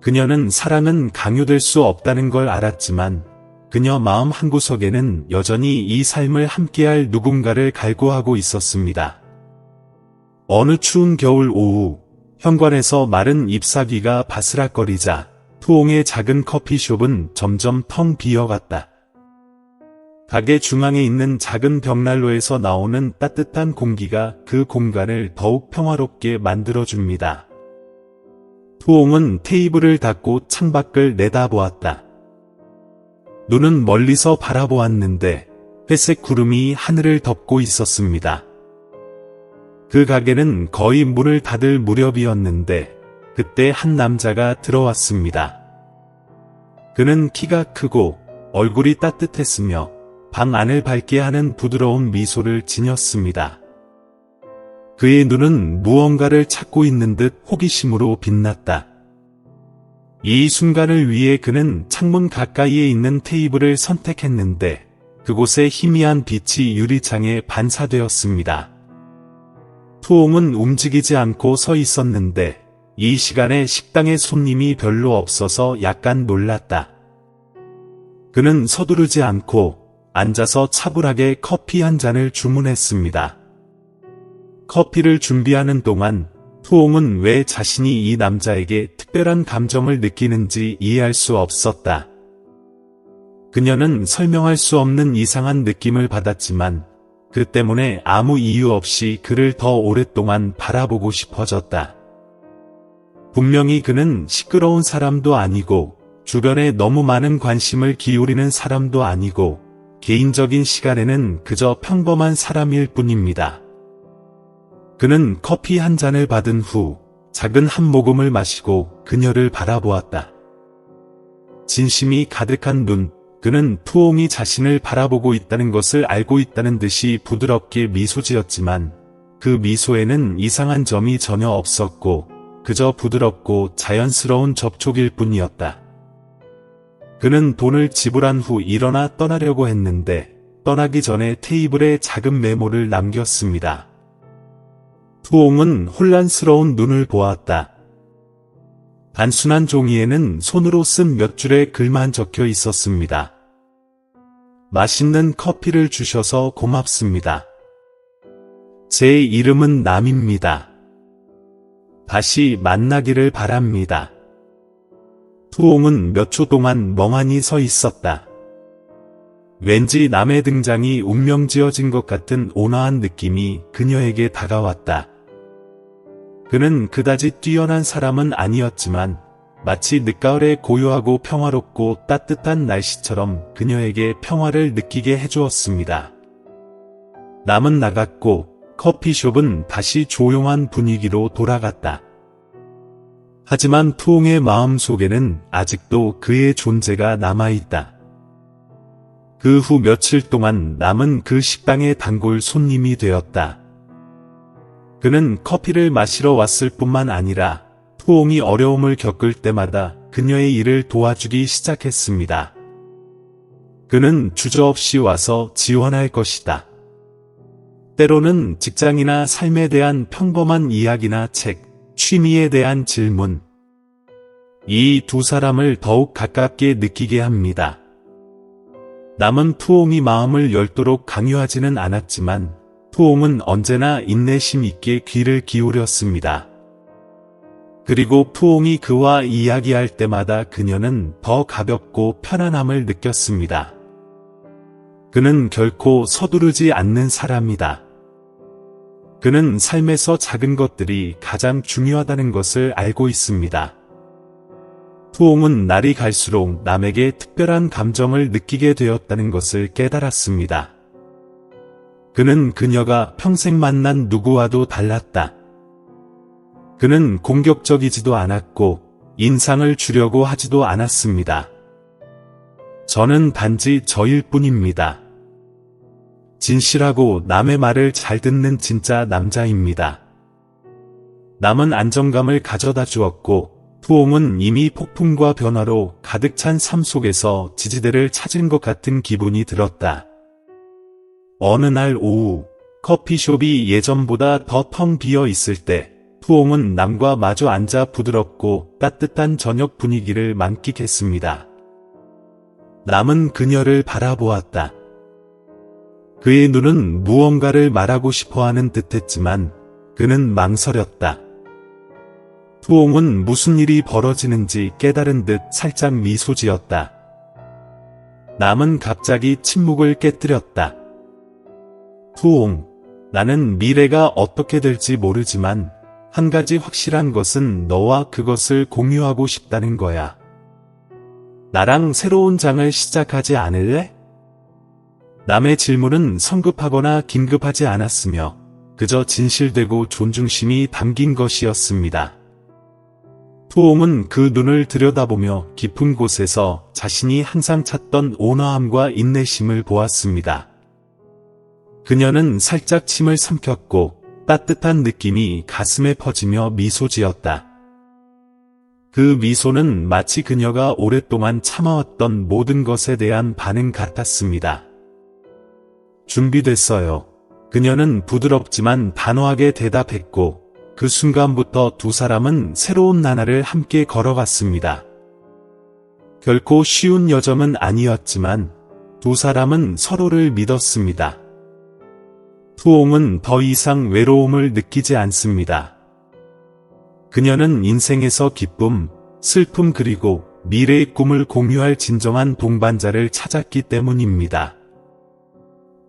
그녀는 사랑은 강요될 수 없다는 걸 알았지만 그녀 마음 한구석에는 여전히 이 삶을 함께할 누군가를 갈구하고 있었습니다. 어느 추운 겨울 오후, 현관에서 마른 잎사귀가 바스락거리자 푸옹의 작은 커피숍은 점점 텅 비어갔다. 가게 중앙에 있는 작은 벽난로에서 나오는 따뜻한 공기가 그 공간을 더욱 평화롭게 만들어줍니다. 푸옹은 테이블을 닫고 창밖을 내다보았다. 눈은 멀리서 바라보았는데 회색 구름이 하늘을 덮고 있었습니다. 그 가게는 거의 문을 닫을 무렵이었는데 그때 한 남자가 들어왔습니다. 그는 키가 크고 얼굴이 따뜻했으며 방 안을 밝게 하는 부드러운 미소를 지녔습니다. 그의 눈은 무언가를 찾고 있는 듯 호기심으로 빛났다. 이 순간을 위해 그는 창문 가까이에 있는 테이블을 선택했는데 그곳에 희미한 빛이 유리창에 반사되었습니다. 푸옹은 움직이지 않고 서 있었는데 이 시간에 식당에 손님이 별로 없어서 약간 놀랐다. 그는 서두르지 않고 앉아서 차분하게 커피 한 잔을 주문했습니다. 커피를 준비하는 동안 푸옹은 왜 자신이 이 남자에게 특별한 감정을 느끼는지 이해할 수 없었다. 그녀는 설명할 수 없는 이상한 느낌을 받았지만 그 때문에 아무 이유 없이 그를 더 오랫동안 바라보고 싶어졌다. 분명히 그는 시끄러운 사람도 아니고 주변에 너무 많은 관심을 기울이는 사람도 아니고 개인적인 시간에는 그저 평범한 사람일 뿐입니다. 그는 커피 한 잔을 받은 후 작은 한 모금을 마시고 그녀를 바라보았다. 진심이 가득한 눈, 그는 푸옹이 자신을 바라보고 있다는 것을 알고 있다는 듯이 부드럽게 미소 지었지만 그 미소에는 이상한 점이 전혀 없었고 그저 부드럽고 자연스러운 접촉일 뿐이었다. 그는 돈을 지불한 후 일어나 떠나려고 했는데 떠나기 전에 테이블에 작은 메모를 남겼습니다. 푸옹은 혼란스러운 눈을 보았다. 단순한 종이에는 손으로 쓴 몇 줄의 글만 적혀 있었습니다. 맛있는 커피를 주셔서 고맙습니다. 제 이름은 남입니다. 다시 만나기를 바랍니다. 푸옹은 몇 초 동안 멍하니 서 있었다. 왠지 남의 등장이 운명지어진 것 같은 온화한 느낌이 그녀에게 다가왔다. 그는 그다지 뛰어난 사람은 아니었지만 마치 늦가을의 고요하고 평화롭고 따뜻한 날씨처럼 그녀에게 평화를 느끼게 해주었습니다. 남은 나갔고 커피숍은 다시 조용한 분위기로 돌아갔다. 하지만 푸옹의 마음속에는 아직도 그의 존재가 남아있다. 그 후 며칠 동안 남은 그 식당의 단골 손님이 되었다. 그는 커피를 마시러 왔을 뿐만 아니라 푸옹이 어려움을 겪을 때마다 그녀의 일을 도와주기 시작했습니다. 그는 주저없이 와서 지원할 것이다. 때로는 직장이나 삶에 대한 평범한 이야기나 책, 취미에 대한 질문. 이 두 사람을 더욱 가깝게 느끼게 합니다. 남은 푸옹이 마음을 열도록 강요하지는 않았지만 푸옹은 언제나 인내심 있게 귀를 기울였습니다. 그리고 푸옹이 그와 이야기할 때마다 그녀는 더 가볍고 편안함을 느꼈습니다. 그는 결코 서두르지 않는 사람이다. 그는 삶에서 작은 것들이 가장 중요하다는 것을 알고 있습니다. 푸옹은 날이 갈수록 남에게 특별한 감정을 느끼게 되었다는 것을 깨달았습니다. 그는 그녀가 평생 만난 누구와도 달랐다. 그는 공격적이지도 않았고 인상을 주려고 하지도 않았습니다. 저는 단지 저일 뿐입니다. 진실하고 남의 말을 잘 듣는 진짜 남자입니다. 남은 안정감을 가져다 주었고 푸옹은 이미 폭풍과 변화로 가득 찬 삶 속에서 지지대를 찾은 것 같은 기분이 들었다. 어느 날 오후 커피숍이 예전보다 더 텅 비어 있을 때 푸옹은 남과 마주 앉아 부드럽고 따뜻한 저녁 분위기를 만끽했습니다. 남은 그녀를 바라보았다. 그의 눈은 무언가를 말하고 싶어하는 듯했지만 그는 망설였다. 푸옹은 무슨 일이 벌어지는지 깨달은 듯 살짝 미소 지었다. 남은 갑자기 침묵을 깨뜨렸다. 푸옹, 나는 미래가 어떻게 될지 모르지만 한 가지 확실한 것은 너와 그것을 공유하고 싶다는 거야. 나랑 새로운 장을 시작하지 않을래? 남의 질문은 성급하거나 긴급하지 않았으며 그저 진실되고 존중심이 담긴 것이었습니다. 푸옹은 그 눈을 들여다보며 깊은 곳에서 자신이 항상 찾던 온화함과 인내심을 보았습니다. 그녀는 살짝 침을 삼켰고 따뜻한 느낌이 가슴에 퍼지며 미소 지었다. 그 미소는 마치 그녀가 오랫동안 참아왔던 모든 것에 대한 반응 같았습니다. 준비됐어요. 그녀는 부드럽지만 단호하게 대답했고 그 순간부터 두 사람은 새로운 나날을 함께 걸어갔습니다. 결코 쉬운 여정은 아니었지만 두 사람은 서로를 믿었습니다. 푸옹은 더 이상 외로움을 느끼지 않습니다. 그녀는 인생에서 기쁨, 슬픔 그리고 미래의 꿈을 공유할 진정한 동반자를 찾았기 때문입니다.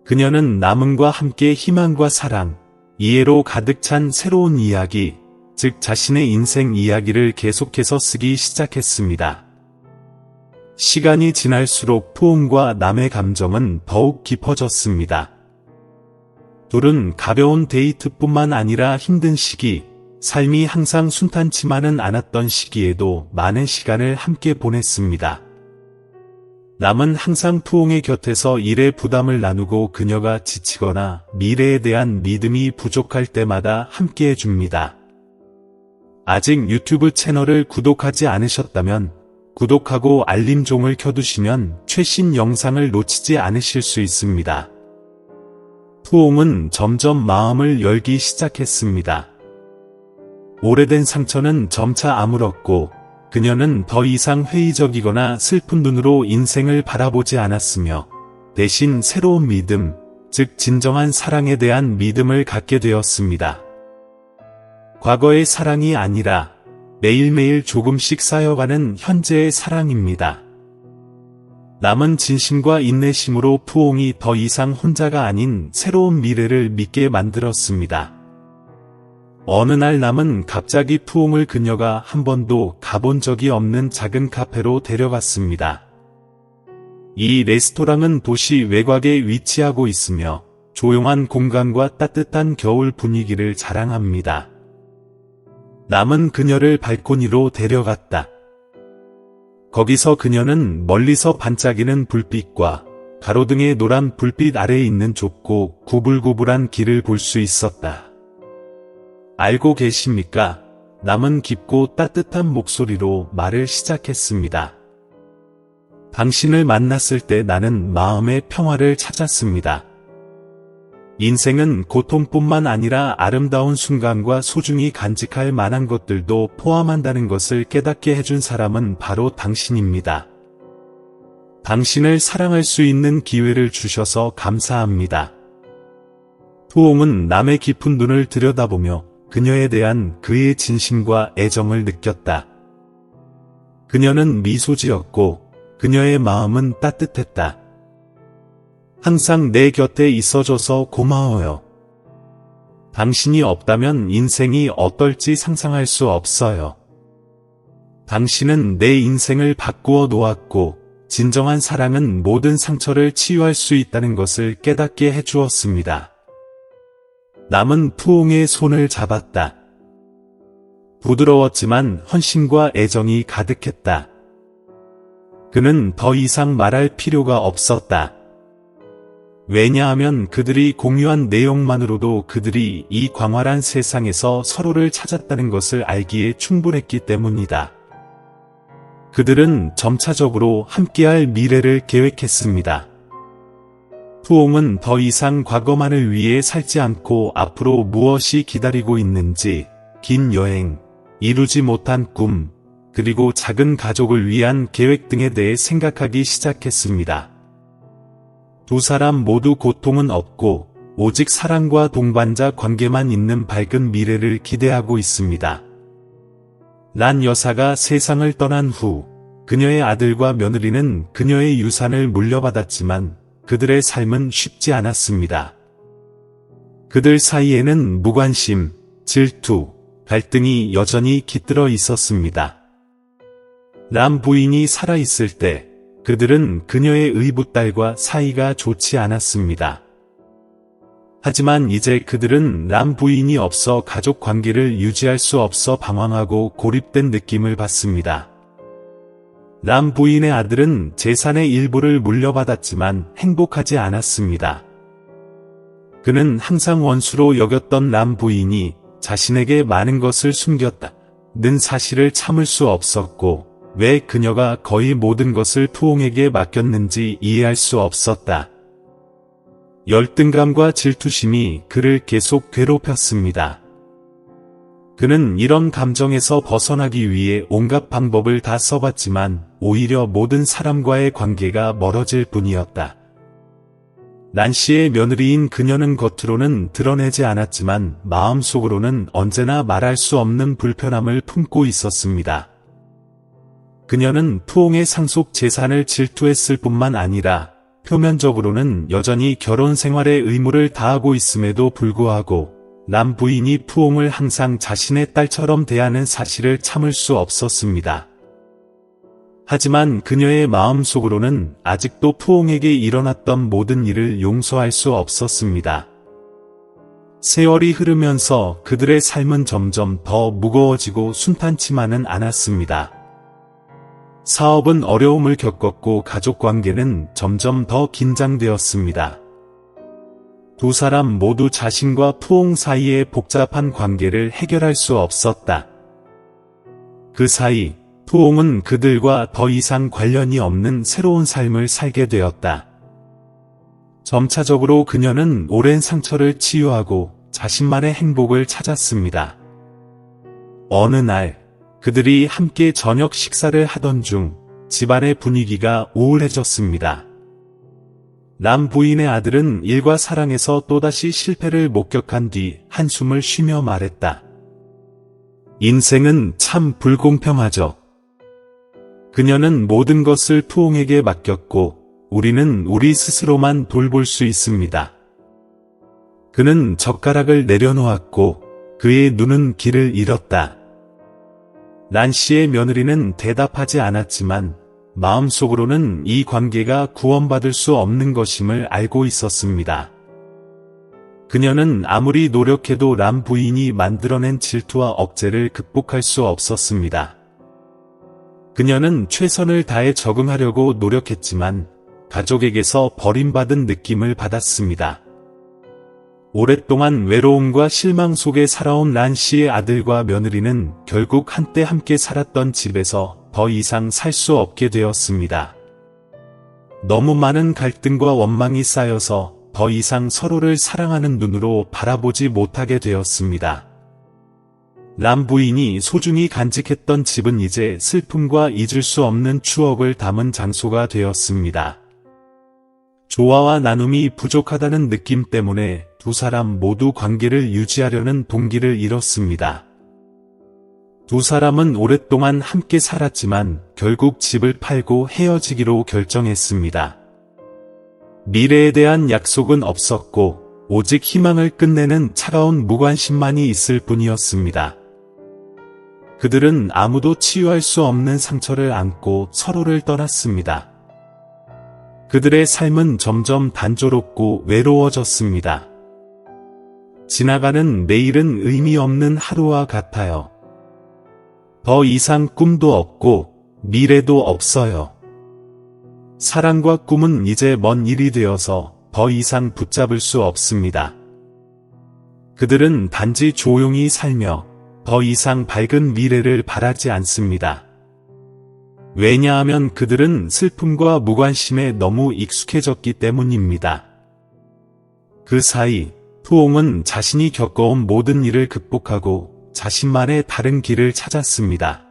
그녀는 남은과 함께 희망과 사랑, 이해로 가득 찬 새로운 이야기, 즉 자신의 인생 이야기를 계속해서 쓰기 시작했습니다. 시간이 지날수록 푸옹과 남의 감정은 더욱 깊어졌습니다. 둘은 가벼운 데이트뿐만 아니라 힘든 시기, 삶이 항상 순탄치만은 않았던 시기에도 많은 시간을 함께 보냈습니다. 남은 항상 푸옹의 곁에서 일의 부담을 나누고 그녀가 지치거나 미래에 대한 믿음이 부족할 때마다 함께 해줍니다. 아직 유튜브 채널을 구독하지 않으셨다면 구독하고 알림종을 켜두시면 최신 영상을 놓치지 않으실 수 있습니다. 푸옹은 점점 마음을 열기 시작했습니다. 오래된 상처는 점차 아물었고 그녀는 더 이상 회의적이거나 슬픈 눈으로 인생을 바라보지 않았으며 대신 새로운 믿음, 즉 진정한 사랑에 대한 믿음을 갖게 되었습니다. 과거의 사랑이 아니라 매일매일 조금씩 쌓여가는 현재의 사랑입니다. 남은 진심과 인내심으로 푸옹이 더 이상 혼자가 아닌 새로운 미래를 믿게 만들었습니다. 어느 날 남은 갑자기 푸옹을 그녀가 한 번도 가본 적이 없는 작은 카페로 데려갔습니다. 이 레스토랑은 도시 외곽에 위치하고 있으며 조용한 공간과 따뜻한 겨울 분위기를 자랑합니다. 남은 그녀를 발코니로 데려갔다. 거기서 그녀는 멀리서 반짝이는 불빛과 가로등의 노란 불빛 아래에 있는 좁고 구불구불한 길을 볼 수 있었다. 알고 계십니까? 남은 깊고 따뜻한 목소리로 말을 시작했습니다. 당신을 만났을 때 나는 마음의 평화를 찾았습니다. 인생은 고통뿐만 아니라 아름다운 순간과 소중히 간직할 만한 것들도 포함한다는 것을 깨닫게 해준 사람은 바로 당신입니다. 당신을 사랑할 수 있는 기회를 주셔서 감사합니다. 푸옹은 남의 깊은 눈을 들여다보며 그녀에 대한 그의 진심과 애정을 느꼈다. 그녀는 미소 지었고 그녀의 마음은 따뜻했다. 항상 내 곁에 있어줘서 고마워요. 당신이 없다면 인생이 어떨지 상상할 수 없어요. 당신은 내 인생을 바꾸어 놓았고 진정한 사랑은 모든 상처를 치유할 수 있다는 것을 깨닫게 해주었습니다. 남은 푸옹의 손을 잡았다. 부드러웠지만 헌신과 애정이 가득했다. 그는 더 이상 말할 필요가 없었다. 왜냐하면 그들이 공유한 내용만으로도 그들이 이 광활한 세상에서 서로를 찾았다는 것을 알기에 충분했기 때문이다. 그들은 점차적으로 함께할 미래를 계획했습니다. 푸옹은 더 이상 과거만을 위해 살지 않고 앞으로 무엇이 기다리고 있는지, 긴 여행, 이루지 못한 꿈, 그리고 작은 가족을 위한 계획 등에 대해 생각하기 시작했습니다. 두 사람 모두 고통은 없고 오직 사랑과 동반자 관계만 있는 밝은 미래를 기대하고 있습니다. 란 여사가 세상을 떠난 후 그녀의 아들과 며느리는 그녀의 유산을 물려받았지만 그들의 삶은 쉽지 않았습니다. 그들 사이에는 무관심, 질투, 갈등이 여전히 깃들어 있었습니다. 람 부인이 살아있을 때 그들은 그녀의 의붓딸과 사이가 좋지 않았습니다. 하지만 이제 그들은 람 부인이 없어 가족 관계를 유지할 수 없어 방황하고 고립된 느낌을 받습니다. 람 부인의 아들은 재산의 일부를 물려받았지만 행복하지 않았습니다. 그는 항상 원수로 여겼던 람 부인이 자신에게 많은 것을 숨겼다는 사실을 참을 수 없었고 왜 그녀가 거의 모든 것을 푸옹에게 맡겼는지 이해할 수 없었다. 열등감과 질투심이 그를 계속 괴롭혔습니다. 그는 이런 감정에서 벗어나기 위해 온갖 방법을 다 써봤지만 오히려 모든 사람과의 관계가 멀어질 뿐이었다. 난시의 며느리인 그녀는 겉으로는 드러내지 않았지만 마음속으로는 언제나 말할 수 없는 불편함을 품고 있었습니다. 그녀는 푸옹의 상속 재산을 질투했을 뿐만 아니라 표면적으로는 여전히 결혼 생활의 의무를 다하고 있음에도 불구하고 람 부인이 푸옹을 항상 자신의 딸처럼 대하는 사실을 참을 수 없었습니다. 하지만 그녀의 마음속으로는 아직도 푸옹에게 일어났던 모든 일을 용서할 수 없었습니다. 세월이 흐르면서 그들의 삶은 점점 더 무거워지고 순탄치만은 않았습니다. 사업은 어려움을 겪었고 가족관계는 점점 더 긴장되었습니다. 두 사람 모두 자신과 푸옹 사이의 복잡한 관계를 해결할 수 없었다. 그 사이 푸옹은 그들과 더 이상 관련이 없는 새로운 삶을 살게 되었다. 점차적으로 그녀는 오랜 상처를 치유하고 자신만의 행복을 찾았습니다. 어느 날 그들이 함께 저녁 식사를 하던 중 집안의 분위기가 우울해졌습니다. 람 부인의 아들은 일과 사랑에서 또다시 실패를 목격한 뒤 한숨을 쉬며 말했다. 인생은 참 불공평하죠. 그녀는 모든 것을 푸옹에게 맡겼고 우리는 우리 스스로만 돌볼 수 있습니다. 그는 젓가락을 내려놓았고 그의 눈은 길을 잃었다. 난시의 며느리는 대답하지 않았지만 마음속으로는 이 관계가 구원받을 수 없는 것임을 알고 있었습니다. 그녀는 아무리 노력해도 람 부인이 만들어낸 질투와 억제를 극복할 수 없었습니다. 그녀는 최선을 다해 적응하려고 노력했지만 가족에게서 버림받은 느낌을 받았습니다. 오랫동안 외로움과 실망 속에 살아온 란 씨의 아들과 며느리는 결국 한때 함께 살았던 집에서 더 이상 살 수 없게 되었습니다. 너무 많은 갈등과 원망이 쌓여서 더 이상 서로를 사랑하는 눈으로 바라보지 못하게 되었습니다. 람 부인이 소중히 간직했던 집은 이제 슬픔과 잊을 수 없는 추억을 담은 장소가 되었습니다. 조화와 나눔이 부족하다는 느낌 때문에 두 사람 모두 관계를 유지하려는 동기를 잃었습니다. 두 사람은 오랫동안 함께 살았지만 결국 집을 팔고 헤어지기로 결정했습니다. 미래에 대한 약속은 없었고 오직 희망을 끝내는 차가운 무관심만이 있을 뿐이었습니다. 그들은 아무도 치유할 수 없는 상처를 안고 서로를 떠났습니다. 그들의 삶은 점점 단조롭고 외로워졌습니다. 지나가는 내일은 의미 없는 하루와 같아요. 더 이상 꿈도 없고 미래도 없어요. 사랑과 꿈은 이제 먼 일이 되어서 더 이상 붙잡을 수 없습니다. 그들은 단지 조용히 살며 더 이상 밝은 미래를 바라지 않습니다. 왜냐하면 그들은 슬픔과 무관심에 너무 익숙해졌기 때문입니다. 그 사이 푸옹은 자신이 겪어온 모든 일을 극복하고 자신만의 다른 길을 찾았습니다.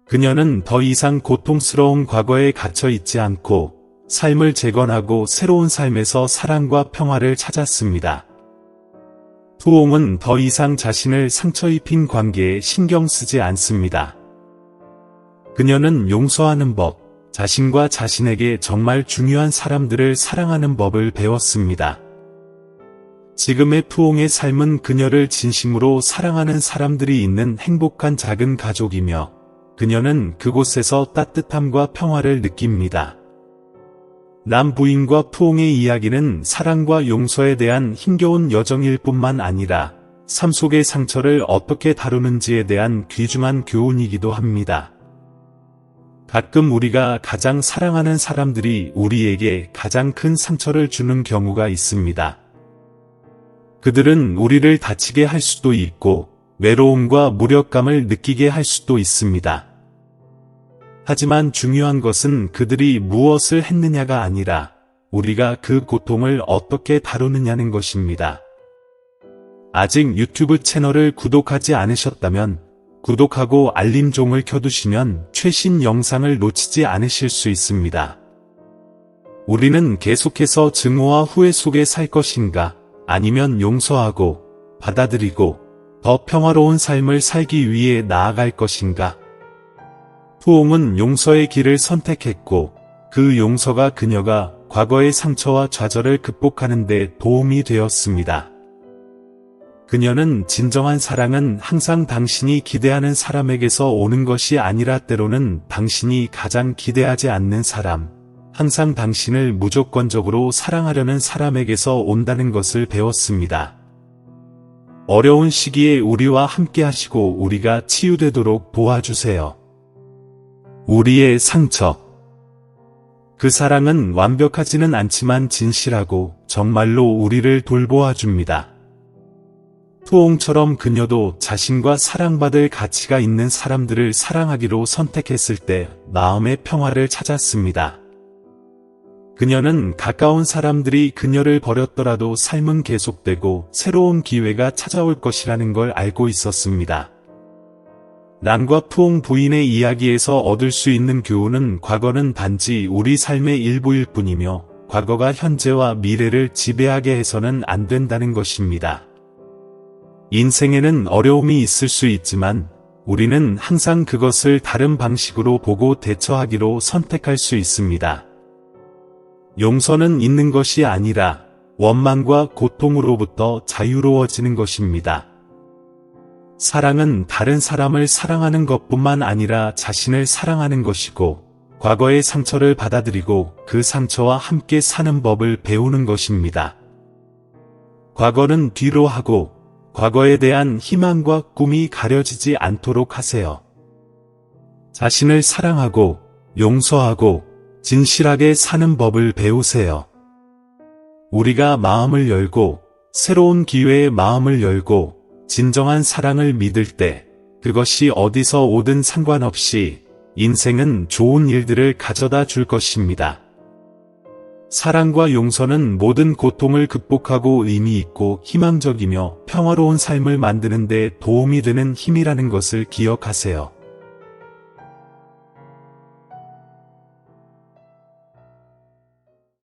그녀는 더 이상 고통스러운 과거에 갇혀 있지 않고 삶을 재건하고 새로운 삶에서 사랑과 평화를 찾았습니다. 푸옹은 더 이상 자신을 상처 입힌 관계에 신경 쓰지 않습니다. 그녀는 용서하는 법, 자신과 자신에게 정말 중요한 사람들을 사랑하는 법을 배웠습니다. 지금의 푸옹의 삶은 그녀를 진심으로 사랑하는 사람들이 있는 행복한 작은 가족이며 그녀는 그곳에서 따뜻함과 평화를 느낍니다. 람 부인과 푸옹의 이야기는 사랑과 용서에 대한 힘겨운 여정일 뿐만 아니라 삶 속의 상처를 어떻게 다루는지에 대한 귀중한 교훈이기도 합니다. 가끔 우리가 가장 사랑하는 사람들이 우리에게 가장 큰 상처를 주는 경우가 있습니다. 그들은 우리를 다치게 할 수도 있고 외로움과 무력감을 느끼게 할 수도 있습니다. 하지만 중요한 것은 그들이 무엇을 했느냐가 아니라 우리가 그 고통을 어떻게 다루느냐는 것입니다. 아직 유튜브 채널을 구독하지 않으셨다면 구독하고 알림종을 켜두시면 최신 영상을 놓치지 않으실 수 있습니다. 우리는 계속해서 증오와 후회 속에 살 것인가, 아니면 용서하고 받아들이고 더 평화로운 삶을 살기 위해 나아갈 것인가? 푸옹은 용서의 길을 선택했고 그 용서가 그녀가 과거의 상처와 좌절을 극복하는 데 도움이 되었습니다. 그녀는 진정한 사랑은 항상 당신이 기대하는 사람에게서 오는 것이 아니라 때로는 당신이 가장 기대하지 않는 사람, 항상 당신을 무조건적으로 사랑하려는 사람에게서 온다는 것을 배웠습니다. 어려운 시기에 우리와 함께 하시고 우리가 치유되도록 도와주세요. 우리의 상처. 그 사랑은 완벽하지는 않지만 진실하고 정말로 우리를 돌보아줍니다. 푸옹처럼 그녀도 자신과 사랑받을 가치가 있는 사람들을 사랑하기로 선택했을 때 마음의 평화를 찾았습니다. 그녀는 가까운 사람들이 그녀를 버렸더라도 삶은 계속되고 새로운 기회가 찾아올 것이라는 걸 알고 있었습니다. 란과 푸옹 부인의 이야기에서 얻을 수 있는 교훈은 과거는 단지 우리 삶의 일부일 뿐이며 과거가 현재와 미래를 지배하게 해서는 안 된다는 것입니다. 인생에는 어려움이 있을 수 있지만 우리는 항상 그것을 다른 방식으로 보고 대처하기로 선택할 수 있습니다. 용서는 있는 것이 아니라 원망과 고통으로부터 자유로워지는 것입니다. 사랑은 다른 사람을 사랑하는 것뿐만 아니라 자신을 사랑하는 것이고 과거의 상처를 받아들이고 그 상처와 함께 사는 법을 배우는 것입니다. 과거는 뒤로 하고 과거에 대한 희망과 꿈이 가려지지 않도록 하세요. 자신을 사랑하고 용서하고 진실하게 사는 법을 배우세요. 우리가 마음을 열고 새로운 기회에 마음을 열고 진정한 사랑을 믿을 때 그것이 어디서 오든 상관없이 인생은 좋은 일들을 가져다 줄 것입니다. 사랑과 용서는 모든 고통을 극복하고 의미 있고 희망적이며 평화로운 삶을 만드는 데 도움이 되는 힘이라는 것을 기억하세요.